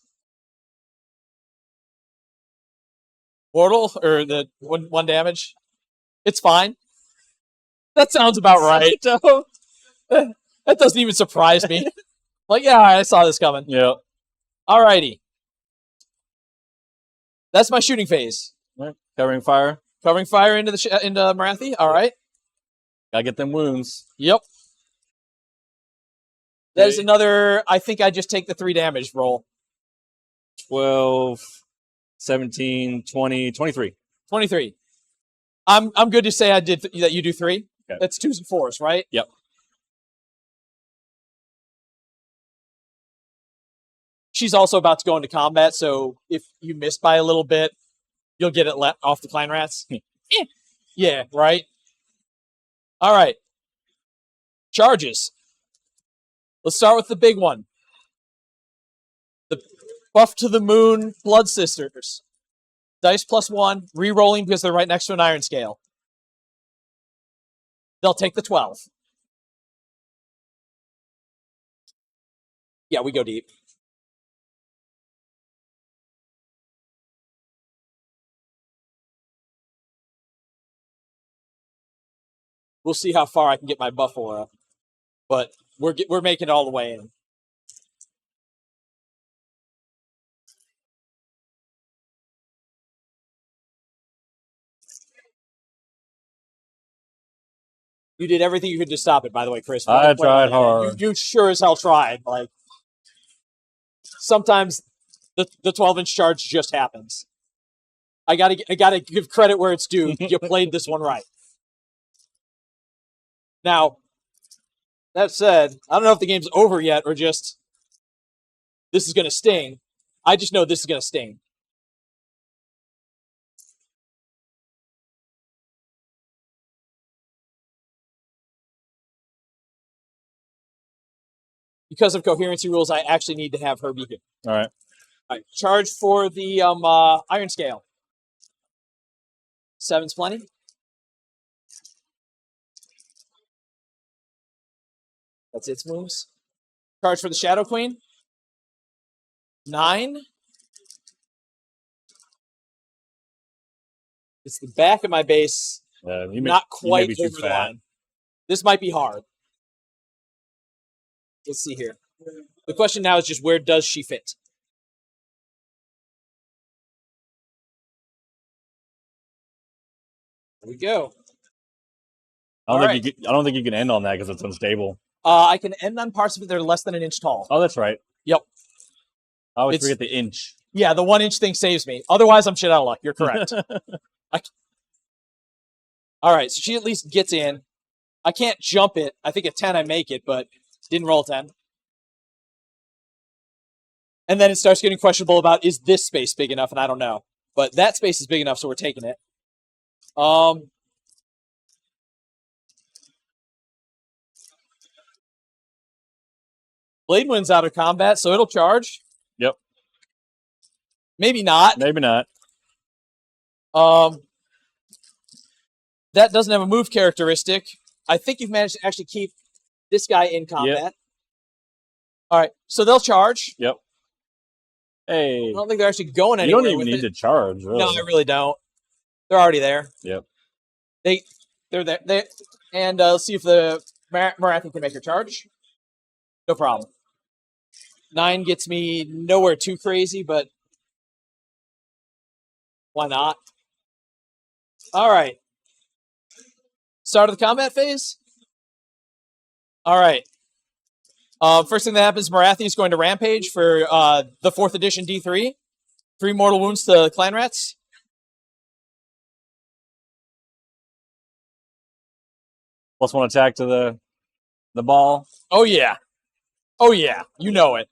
Speaker 1: Mortal or the one damage. It's fine. That sounds about right. That doesn't even surprise me. Like, yeah, I saw this coming.
Speaker 2: Yeah.
Speaker 1: Alrighty. That's my shooting phase.
Speaker 2: Right. Covering fire.
Speaker 1: Covering fire into into Marathi. All right.
Speaker 2: Gotta get them wounds.
Speaker 1: Yep. That is another. I think I just take the 3 damage roll.
Speaker 2: 12, 17, 20, 23.
Speaker 1: 23. I'm good to say I did that. You do 3.
Speaker 2: Okay.
Speaker 1: That's 2s and 4s, right?
Speaker 2: Yep.
Speaker 1: She's also about to go into combat, so if you miss by a little bit, you'll get it off the Klein Rats. Yeah, right? All right. Charges. Let's start with the big one. The Buff to the Moon Blood Sisters. Dice +1, re-rolling because they're right next to an iron scale. They'll take the 12. Yeah, we go deep. We'll see how far I can get my buff aura, but we're making it all the way in. You did everything you could to stop it, by the way, Chris.
Speaker 2: I tried hard.
Speaker 1: You sure as hell tried. Like, sometimes the 12-inch charge just happens. I gotta give credit where it's due. You played this one right. Now, that said, I don't know if the game's over yet or just this is gonna sting. I just know this is gonna sting. Because of coherency rules, I actually need to have her be here.
Speaker 2: All right.
Speaker 1: All right. Charge for the iron scale. 7's plenty. That's its moves. Charge for the Shadow Queen. 9. It's the back of my base. Not quite over the line. This might be hard. Let's see here. The question now is just where does she fit? There we go.
Speaker 2: I don't think you can end on that because it's unstable.
Speaker 1: I can end on parts of it that are less than an inch tall.
Speaker 2: Oh, that's right.
Speaker 1: Yep.
Speaker 2: I always forget the inch.
Speaker 1: Yeah, the 1 inch thing saves me. Otherwise, I'm shit out of luck. You're correct. All right, so she at least gets in. I can't jump it. I think at 10 I make it, but didn't roll 10. And then it starts getting questionable about, is this space big enough? And I don't know. But that space is big enough, so we're taking it. Blade Wind's out of combat, so it'll charge.
Speaker 2: Yep.
Speaker 1: Maybe not.
Speaker 2: Maybe not.
Speaker 1: That doesn't have a move characteristic. I think you've managed to actually keep this guy in combat.
Speaker 2: Yep.
Speaker 1: All right, so they'll charge.
Speaker 2: Yep. Hey.
Speaker 1: I don't think they're actually going anywhere.
Speaker 2: You don't even need to charge, really.
Speaker 1: No, I really don't. They're already there.
Speaker 2: Yep.
Speaker 1: They're there. And let's see if the Marathi can make her charge. No problem. 9 gets me nowhere too crazy, but why not? All right. Start of the combat phase. All right. First thing that happens, Marathi is going to rampage for the 4th edition D3. 3 mortal wounds to Clan Rats.
Speaker 2: +1 attack to the ball.
Speaker 1: Oh yeah. Oh yeah. You know it.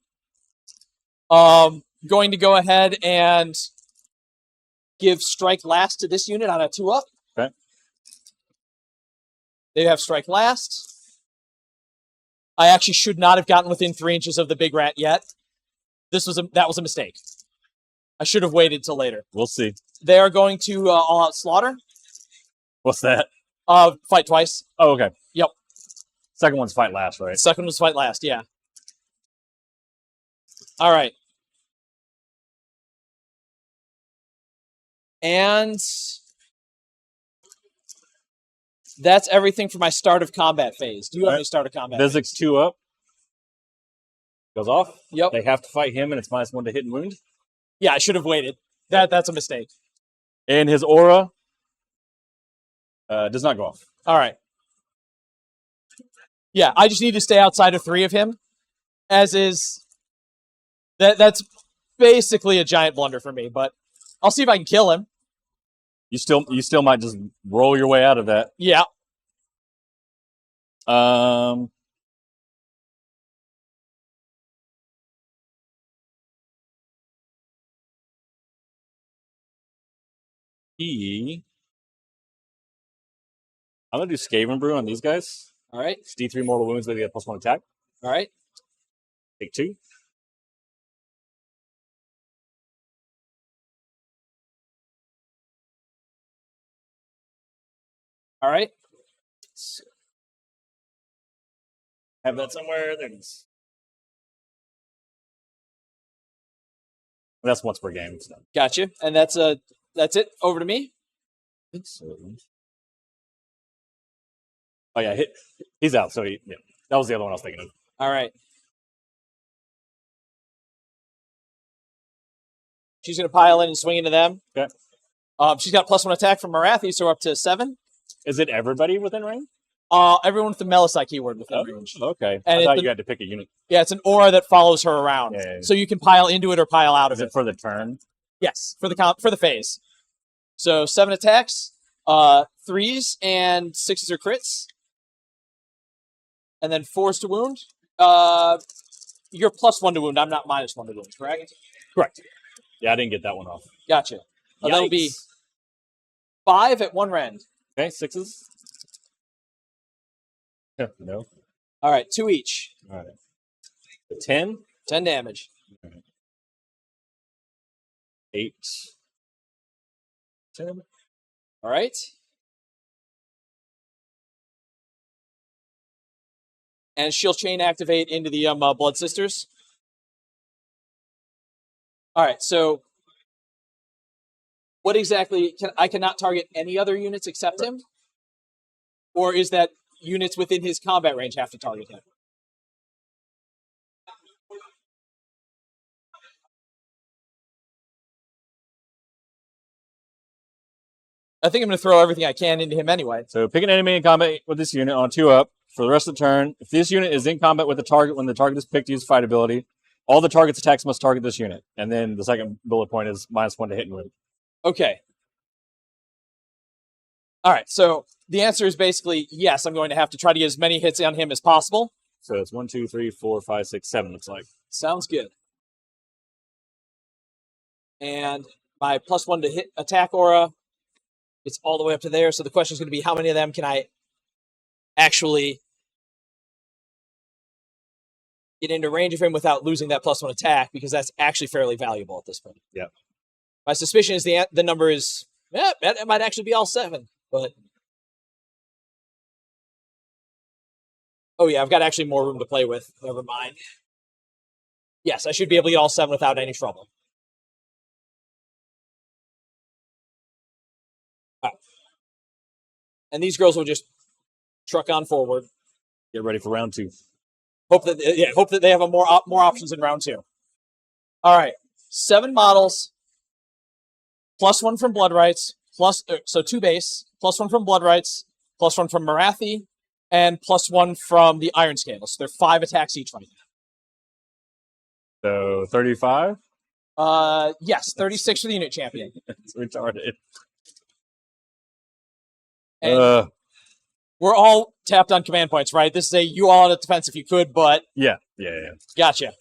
Speaker 1: Going to go ahead and give strike last to this unit on a 2-up.
Speaker 2: Okay.
Speaker 1: They have strike last. I actually should not have gotten within 3 inches of the big rat yet. That was a mistake. I should have waited till later.
Speaker 2: We'll see.
Speaker 1: They are going to all-out slaughter.
Speaker 2: What's that?
Speaker 1: Fight twice.
Speaker 2: Oh, okay.
Speaker 1: Yep.
Speaker 2: Second one's fight last, right?
Speaker 1: Second was fight last, yeah. All right. And that's everything for my start of combat phase. Do you have any start of combat phase?
Speaker 2: Visix 2 up. Goes off.
Speaker 1: Yep.
Speaker 2: They have to fight him, and it's -1 to hit and wound.
Speaker 1: Yeah, I should have waited. That's a mistake.
Speaker 2: And his aura does not go off.
Speaker 1: All right. Yeah, I just need to stay outside of 3 of him, as is. That's basically a giant blunder for me, but I'll see if I can kill him.
Speaker 2: You still might just roll your way out of that.
Speaker 1: Yeah.
Speaker 2: I'm gonna do Skaven Brew on these guys.
Speaker 1: All right.
Speaker 2: It's D3 mortal wounds, they get +1 attack.
Speaker 1: All right.
Speaker 2: Take 2.
Speaker 1: All right.
Speaker 2: Have that somewhere. There it is. That's once per game. It's done.
Speaker 1: Gotcha. And that's it. Over to me.
Speaker 2: I think so. Oh yeah, he's out. So yeah, that was the other one I was thinking of.
Speaker 1: All right. She's going to pile in and swing into them.
Speaker 2: Okay.
Speaker 1: She's got +1 attack from Marathi, so we're up to 7.
Speaker 2: Is it everybody within range?
Speaker 1: Everyone with the Melisai keyword within range.
Speaker 2: Okay.
Speaker 1: And
Speaker 2: I thought you had to pick a unit.
Speaker 1: Yeah, it's an aura that follows her around.
Speaker 2: Yeah.
Speaker 1: So you can pile into it or pile out of
Speaker 2: Is it for the turn?
Speaker 1: Yes, for the phase. So 7 attacks, 3s and 6s are crits. And then 4s to wound. You're +1 to wound. I'm not -1 to wound, correct?
Speaker 2: Correct. Yeah, I didn't get that one off.
Speaker 1: Gotcha. That'll be 5 at 1 rend.
Speaker 2: Okay, 6s. No.
Speaker 1: All right, 2 each.
Speaker 2: All right. 10.
Speaker 1: 10 damage.
Speaker 2: Right. 8. 10.
Speaker 1: All right. And she'll chain activate into the Blood Sisters. All right, so what exactly I cannot target any other units except him? Or is that units within his combat range have to target him? I think I'm going to throw everything I can into him anyway.
Speaker 2: So pick an enemy in combat with this unit on 2 up for the rest of the turn. If this unit is in combat with the target when the target is picked to use fight ability, all the target's attacks must target this unit. And then the second bullet point is -1 to hit and wound.
Speaker 1: Okay. All right, so the answer is basically yes, I'm going to have to try to get as many hits on him as possible.
Speaker 2: So it's 1, 2, 3, 4, 5, 6, 7, looks like.
Speaker 1: Sounds good. And my +1 to hit attack aura, it's all the way up to there. So the question is going to be how many of them can I actually get into range of him without losing that +1 attack, because that's actually fairly valuable at this point.
Speaker 2: Yeah.
Speaker 1: My suspicion is the number is, it might actually be all 7, but. Oh yeah, I've got actually more room to play with. Never mind. Yes, I should be able to get all 7 without any trouble. All right. And these girls will just truck on forward.
Speaker 2: Get ready for round 2.
Speaker 1: Hope that they have more options in round 2. All right, 7 models, +1 from Blood Rights, so 2 base, +1 from Blood Rights, +1 from Marathi, and +1 from the Iron Scale. So they're 5 attacks each right now.
Speaker 2: So 35?
Speaker 1: Yes, 36 for the unit champion.
Speaker 2: It's retarded.
Speaker 1: And we're all tapped on command points, right? This is a you all out of defense if you could, but
Speaker 2: Yeah.
Speaker 1: gotcha.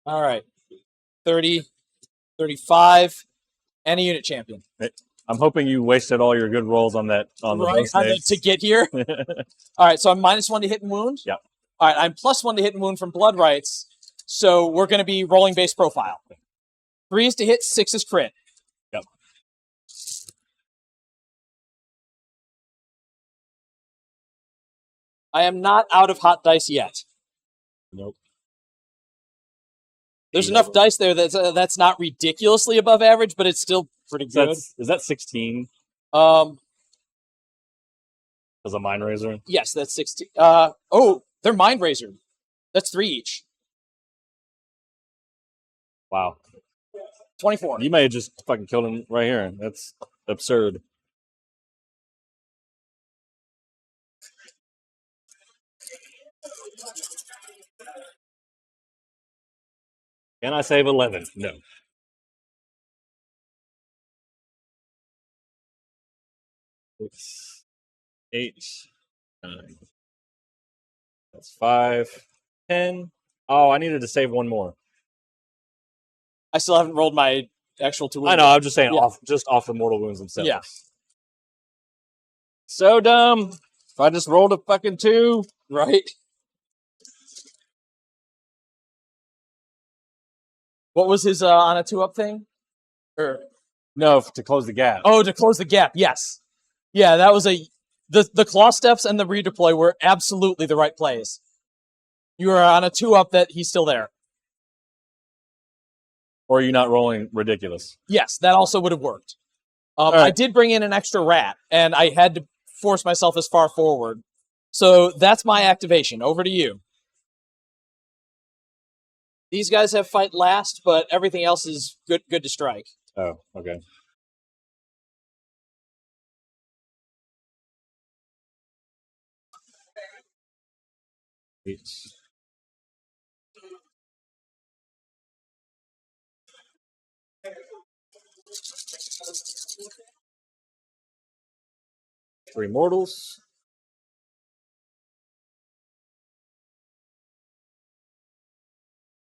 Speaker 1: All right, 30, 35, and a unit champion.
Speaker 2: I'm hoping you wasted all your good rolls on that
Speaker 1: To get here. All right, so I'm -1 to hit and wound.
Speaker 2: Yeah.
Speaker 1: All right, I'm +1 to hit and wound from Blood Rights, so we're going to be rolling base profile. 3s to hit, 6 is crit.
Speaker 2: Yep.
Speaker 1: I am not out of hot dice yet.
Speaker 2: Nope.
Speaker 1: There's enough dice there that's not ridiculously above average, but it's still pretty good.
Speaker 2: Is that 16
Speaker 1: Um,
Speaker 2: as a mind razor?
Speaker 1: yes, that's 16. They're Mind Razor. That's 3 each.
Speaker 2: Wow.
Speaker 1: 24.
Speaker 2: You may have just fucking killed him right here. That's absurd. Can I save 11? No. Six, 8, 9. That's 5, 10. Oh, I needed to save one more.
Speaker 1: I still haven't rolled my actual 2 wounds.
Speaker 2: I know. I'm just saying,
Speaker 1: Yeah.
Speaker 2: off the mortal wounds themselves.
Speaker 1: Yeah.
Speaker 2: So dumb. If I just rolled a fucking 2,
Speaker 1: Right? What was his on a 2-up thing?
Speaker 2: no, to close the gap.
Speaker 1: Oh, to close the gap. Yes. Yeah, that was the claw steps and the redeploy were absolutely the right plays. You were on a 2-up that he's still there.
Speaker 2: Or are you not rolling ridiculous?
Speaker 1: Yes, that also would have worked.
Speaker 2: right.
Speaker 1: I did bring in an extra rat, and I had to force myself as far forward. So that's my activation. Over to you. These guys have fight last, but everything else is good to strike.
Speaker 2: Oh, okay. Eight. Three mortals.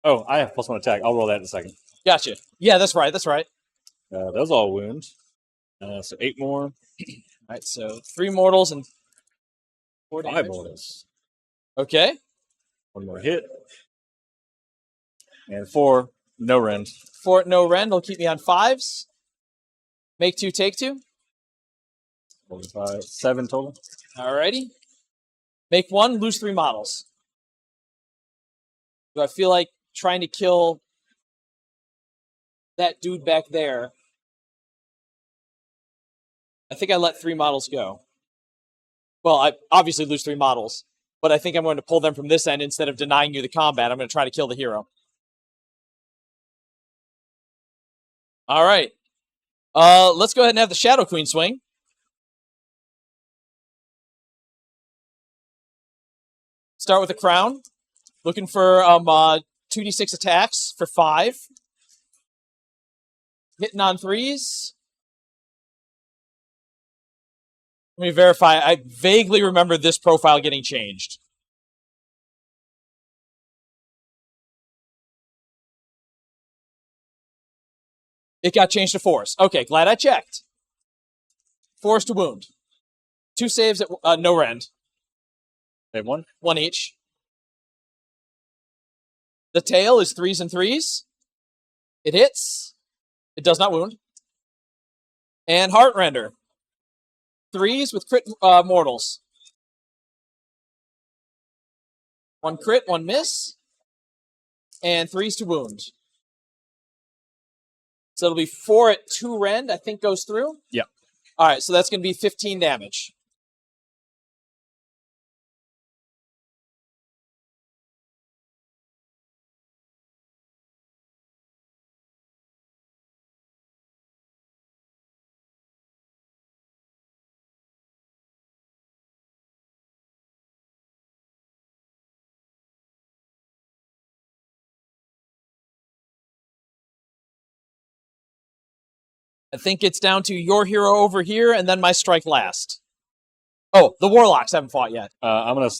Speaker 2: Oh, I have +1 attack. I'll roll that in a second.
Speaker 1: Gotcha. Yeah, that's right. That's right.
Speaker 2: Those all wound. So 8 more.
Speaker 1: All right, so 3 mortals and 4
Speaker 2: 5
Speaker 1: damage.
Speaker 2: mortals.
Speaker 1: Okay.
Speaker 2: 1 more hit. And 4, no rend.
Speaker 1: 4 no rend will keep me on 5s. Make 2, take 2.
Speaker 2: 5, 7 total.
Speaker 1: Alrighty. Make 1, lose 3 models. Do I feel like trying to kill that dude back there? I think I let 3 models go. Well, I obviously lose 3 models, but I think I'm going to pull them from this end instead of denying you the combat. I'm going to try to kill the hero. All right. Let's go ahead and have the Shadow Queen swing. Start with a crown. Looking for 2d6 attacks for 5. Hitting on 3s. Let me verify. I vaguely remember this profile getting changed. It got changed to 4s. Okay, glad I checked. 4s to wound. 2 saves at no rend.
Speaker 2: Save 1.
Speaker 1: 1 each. The tail is 3s and 3s. It hits. It does not wound. And Heartrender. 3s with crit mortals. 1 crit, 1 miss. And 3s to wound. So it'll be 4 at 2 rend, I think goes through.
Speaker 2: Yeah.
Speaker 1: All right, so that's going to be 15 damage. I think it's down to your hero over here, and then my strike last. Oh, the Warlocks haven't fought yet.
Speaker 2: I'm going to...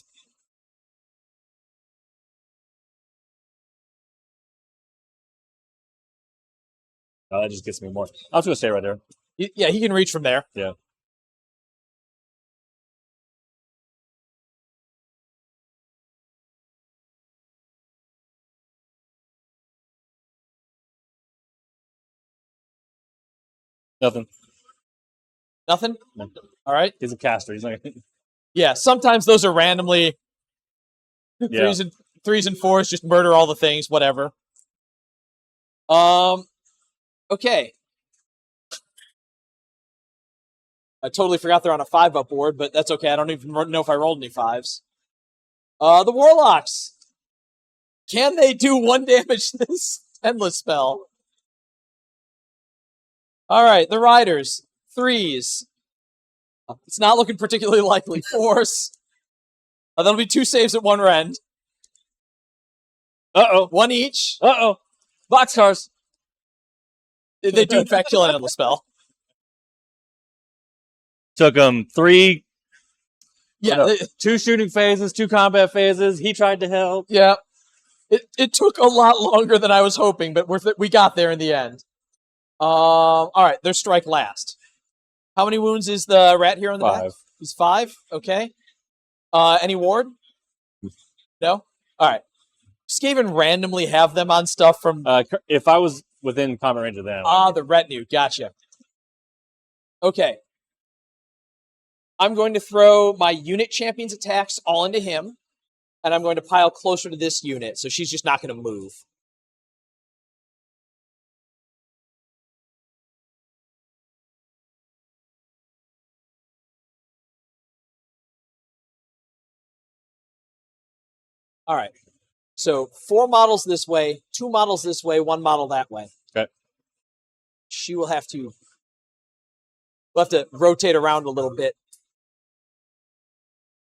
Speaker 2: that just gets me more. I'm just going to stay right there.
Speaker 1: Yeah, he can reach from there.
Speaker 2: Yeah. Nothing.
Speaker 1: Nothing?
Speaker 2: No.
Speaker 1: All right.
Speaker 2: He's a caster. He's not...
Speaker 1: Yeah, sometimes those are randomly
Speaker 2: Yeah.
Speaker 1: 3s and 4s, just murder all the things, whatever. Okay. I totally forgot they're on a 5-up board, but that's okay. I don't even know if I rolled any 5s. The Warlocks. Can they do 1 damage to this Endless spell? All right, the Riders. 3s. It's not looking particularly likely. 4s. That'll be 2 saves at 1 rend.
Speaker 2: Uh-oh.
Speaker 1: 1 each.
Speaker 2: Uh-oh. Boxcars.
Speaker 1: They do, in fact, kill an Endless spell.
Speaker 2: Took him 3...
Speaker 1: Yeah.
Speaker 2: No, 2 shooting phases, 2 combat phases. He tried to help.
Speaker 1: Yeah. It took a lot longer than I was hoping, but we got there in the end. All right, their strike last. How many wounds is the rat here on the
Speaker 2: 5.
Speaker 1: back? He's 5. Okay. Any ward? No. All right. Skaven randomly have them on stuff from.
Speaker 2: If I was within combat range of them.
Speaker 1: The retinue. Gotcha. Okay. I'm going to throw my unit champion's attacks all into him, and I'm going to pile closer to this unit, so she's just not going to move. All right. So 4 models this way, 2 models this way, 1 model that way.
Speaker 2: Okay.
Speaker 1: She will have to. We'll have to rotate around a little bit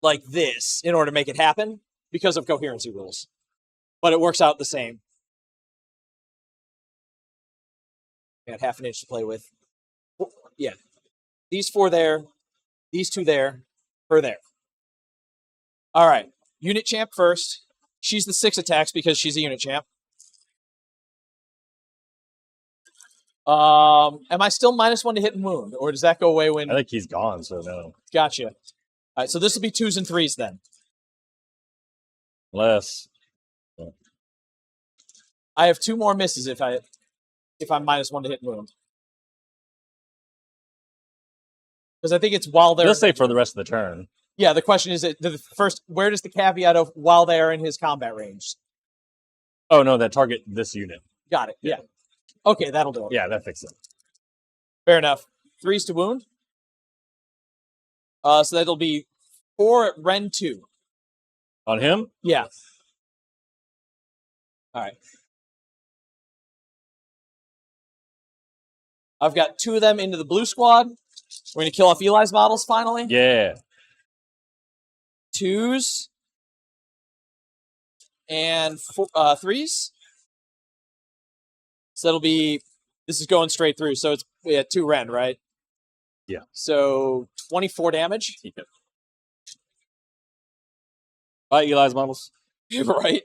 Speaker 1: like this in order to make it happen because of coherency rules. But it works out the same. Got half an inch to play with. Yeah. These 4 there, these 2 there, her there. All right. Unit champ first. She's the 6 attacks because she's a unit champ. Am I still -1 to hit and wound, or does that go away when?
Speaker 2: I think he's gone, so no.
Speaker 1: Gotcha. All right, so this will be 2s and 3s then.
Speaker 2: Less.
Speaker 1: I have 2 more misses if I'm -1 to hit and wound. Because I think it's while they're.
Speaker 2: He'll stay for the rest of the turn.
Speaker 1: Yeah, the question is, first, where does the caveat of while they are in his combat range?
Speaker 2: Oh, no, that target this unit.
Speaker 1: Got it, yeah. Okay, that'll do it.
Speaker 2: Yeah, that fixes it.
Speaker 1: Fair enough. 3s to wound. So that'll be 4 at Ren 2.
Speaker 2: On him?
Speaker 1: Yeah. All right. I've got 2 of them into the blue squad. We're going to kill off Eli's models finally.
Speaker 2: Yeah.
Speaker 1: 2s. And 3s. So that'll be, this is going straight through. So it's 2 Ren, right?
Speaker 2: Yeah.
Speaker 1: So 24 damage.
Speaker 2: Yeah. Bye, Eli's models.
Speaker 1: Right.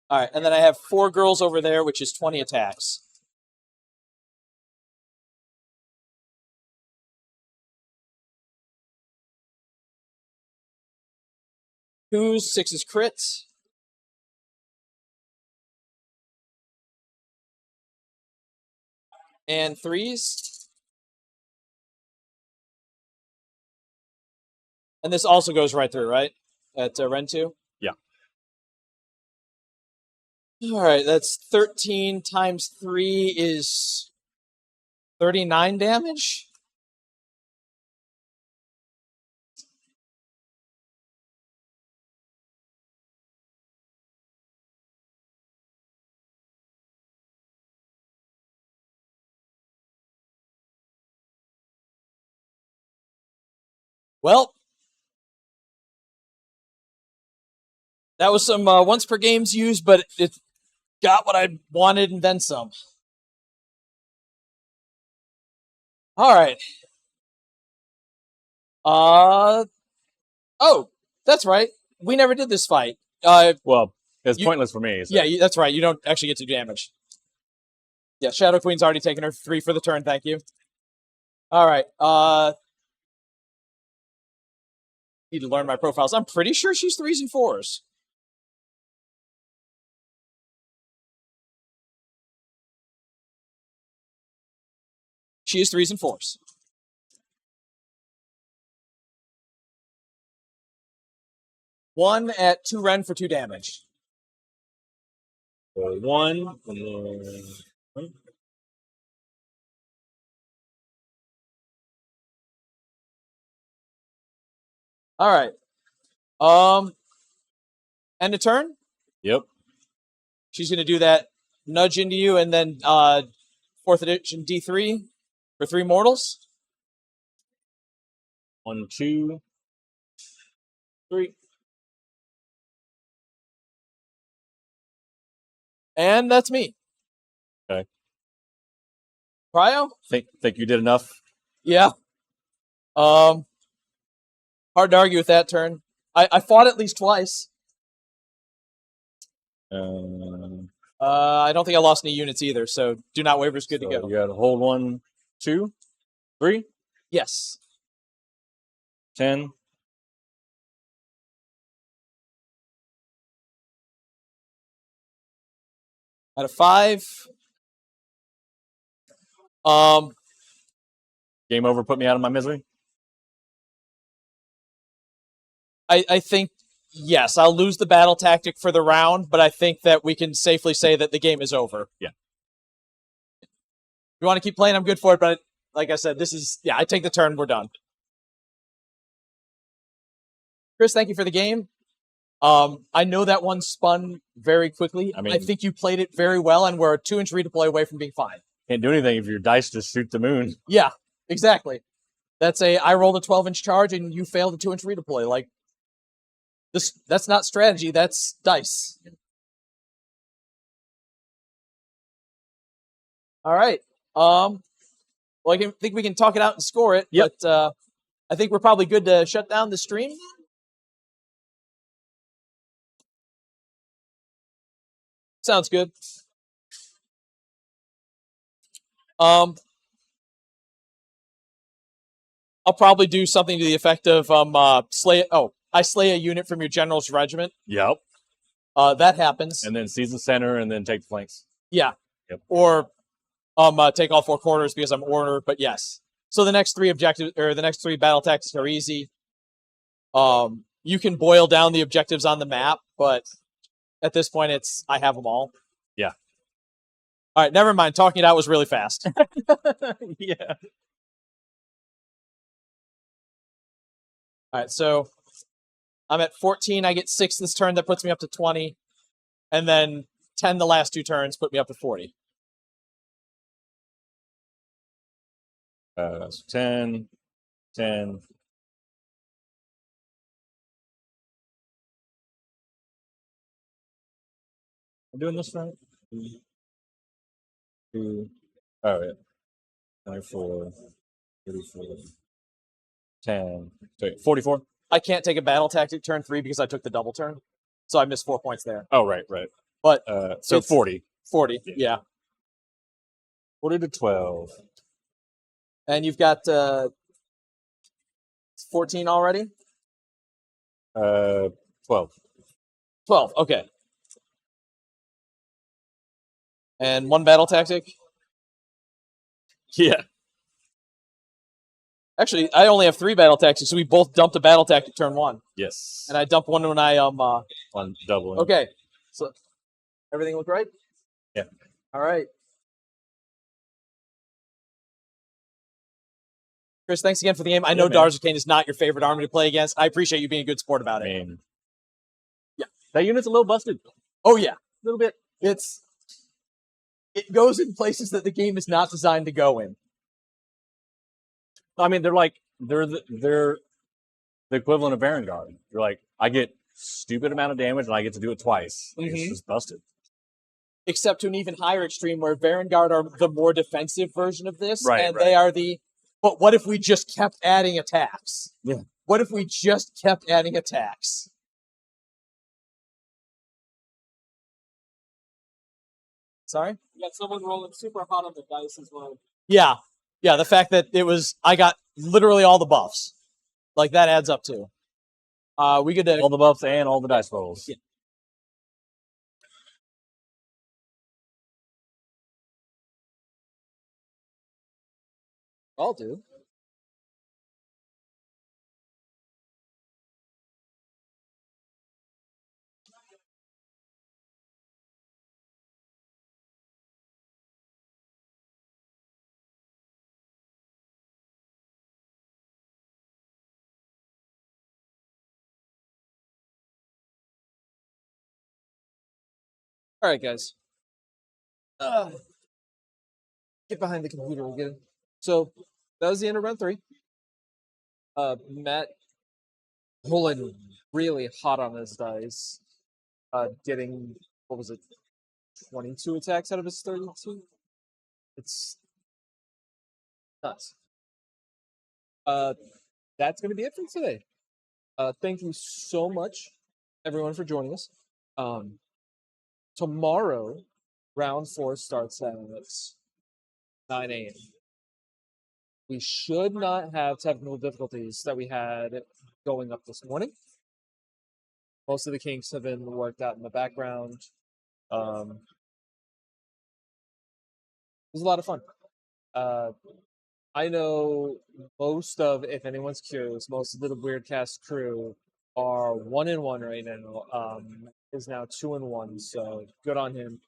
Speaker 1: All right. And then I have 4 girls over there, which is 20 attacks. Twos, 6s crits. And 3s. And this also goes right through, right? At Ren 2?
Speaker 2: Yeah.
Speaker 1: All right, that's 13 times 3 is 39 damage. Well, that was some once per games used, but it got what I wanted and then some. All right. Oh, that's right. We never did this fight.
Speaker 2: Well, it's pointless for me. So.
Speaker 1: Yeah, that's right. You don't actually get to do damage. Yeah, Shadow Queen's already taken her 3 for the turn. Thank you. All right. Need to learn my profiles. I'm pretty sure she's 3s and 4s. She is 3s and 4s. One at 2 Ren for 2 damage.
Speaker 2: 1.
Speaker 1: All right. End of turn.
Speaker 2: Yep.
Speaker 1: She's going to do that nudge into you, and then 4th edition D3 for 3 mortals.
Speaker 2: 1, 2, 3.
Speaker 1: And that's me.
Speaker 2: Okay.
Speaker 1: Cryo?
Speaker 2: Think you did enough?
Speaker 1: Yeah. Hard to argue with that turn. I fought at least twice. I don't think I lost any units either, so do not waver is good to go.
Speaker 2: You got to hold 1, 2, 3.
Speaker 1: Yes.
Speaker 2: 10.
Speaker 1: Out of 5.
Speaker 2: Game over. Put me out of my misery.
Speaker 1: I think, yes, I'll lose the battle tactic for the round, but I think that we can safely say that the game is over.
Speaker 2: Yeah.
Speaker 1: If you want to keep playing, I'm good for it, but like I said, I take the turn, we're done. Chris, thank you for the game. I know that one spun very quickly. I think you played it very well, and we're a 2-inch redeploy away from being fine.
Speaker 2: Can't do anything if your dice just shoot the moon.
Speaker 1: Yeah, exactly. I rolled a 12-inch charge, and you failed a 2-inch redeploy. Like, that's not strategy, that's dice. All right. Well, I think we can talk it out and score it,
Speaker 2: yep.
Speaker 1: But I think we're probably good to shut down the stream. Sounds good. I'll probably do something to the effect of I slay a unit from your general's regiment.
Speaker 2: Yep.
Speaker 1: That happens.
Speaker 2: And then seize the center and then take the flanks.
Speaker 1: Yeah.
Speaker 2: Yep.
Speaker 1: Or take all 4 corners because I'm order, but yes. So the next 3 objectives or the next 3 battle tactics are easy. You can boil down the objectives on the map, but at this point I have them all.
Speaker 2: Yeah.
Speaker 1: All right, never mind. Talking it out was really fast.
Speaker 2: Yeah.
Speaker 1: All right, so I'm at 14. I get 6 this turn. That puts me up to 20. And then 10 the last 2 turns put me up to 40.
Speaker 2: So 10, 10. I'm doing this right? 2. Oh, yeah. 24, 34, 10, 44.
Speaker 1: I can't take a battle tactic turn 3 because I took the double turn. So I missed 4 points there.
Speaker 2: Oh, right.
Speaker 1: But
Speaker 2: so 40.
Speaker 1: 40, yeah.
Speaker 2: 40 to 12.
Speaker 1: And you've got 14 already?
Speaker 2: 12.
Speaker 1: 12, okay. And 1 battle tactic?
Speaker 2: Yeah.
Speaker 1: Actually, I only have 3 battle tactics, so we both dumped a battle tactic turn 1.
Speaker 2: Yes.
Speaker 1: And I dumped one when I
Speaker 2: on doubling.
Speaker 1: Okay. So everything look right?
Speaker 2: Yeah.
Speaker 1: All right. Chris, thanks again for the game. I know Daughters of Khaine is not your favorite army to play against. I appreciate you being a good sport about it.
Speaker 2: Yeah. That unit's a little busted.
Speaker 1: Oh yeah.
Speaker 2: A little bit.
Speaker 1: It goes in places that the game is not designed to go in.
Speaker 2: I mean, they're the equivalent of Vanguard. You're like, I get stupid amount of damage and I get to do it twice. Like, it's just busted.
Speaker 1: Except to an even higher extreme where Vanguard are the more defensive version of this.
Speaker 2: Right,
Speaker 1: and they are but what if we just kept adding attacks?
Speaker 2: Yeah.
Speaker 1: What if we just kept adding attacks? Sorry?
Speaker 3: You got someone rolling super hot on the dice as well.
Speaker 1: Yeah. Yeah, the fact that I got literally all the buffs. Like, that adds up too. We get
Speaker 2: all the buffs and all the dice rolls.
Speaker 1: Yeah. I'll do. All right, guys. Get behind the computer again. So that was the end of round 3. Matt pulling really hot on his dice, getting, what was it, 22 attacks out of his 32? It's nuts. That's going to be it for today. Thank you so much, everyone, for joining us. Tomorrow, round 4 starts at 9 a.m. We should not have technical difficulties that we had going up this morning. Most of the kinks have been worked out in the background. It was a lot of fun. I know most of, if anyone's curious, most of the DaWeirdcast crew are 1-1 right now. Is now 2-1, so good on him.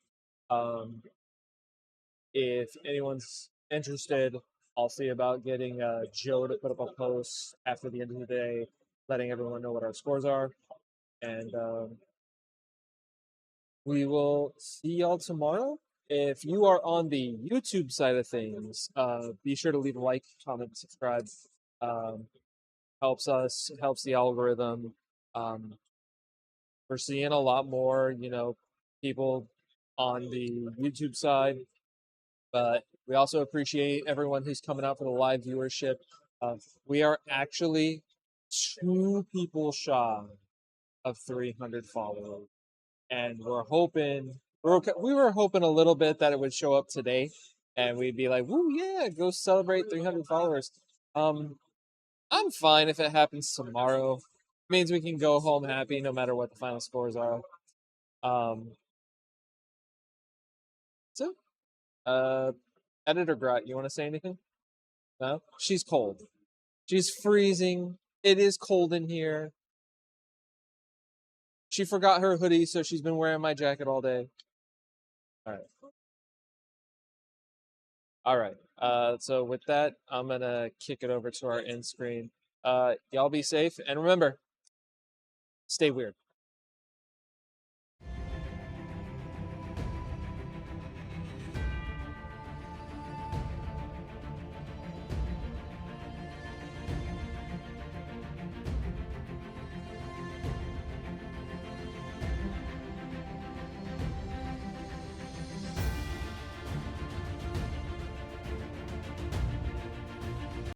Speaker 1: If anyone's interested, I'll see about getting Joe to put up a post after the end of the day, letting everyone know what our scores are. And we will see y'all tomorrow. If you are on the YouTube side of things, be sure to leave a like, comment, subscribe. Helps us, helps the algorithm. We're seeing a lot more, people on the YouTube side, but we also appreciate everyone who's coming out for the live viewership. We are actually 2 people shy of 300 followers, and we were hoping a little bit that it would show up today, and we'd be like, "Woo, yeah, go celebrate 300 followers." I'm fine if it happens tomorrow. It means we can go home happy no matter what the final scores are. So, Editor Grot, you want to say anything? No? She's cold. She's freezing. It is cold in here. She forgot her hoodie, so she's been wearing my jacket all day. All right. So with that, I'm going to kick it over to our end screen. Y'all be safe. And remember, stay weird.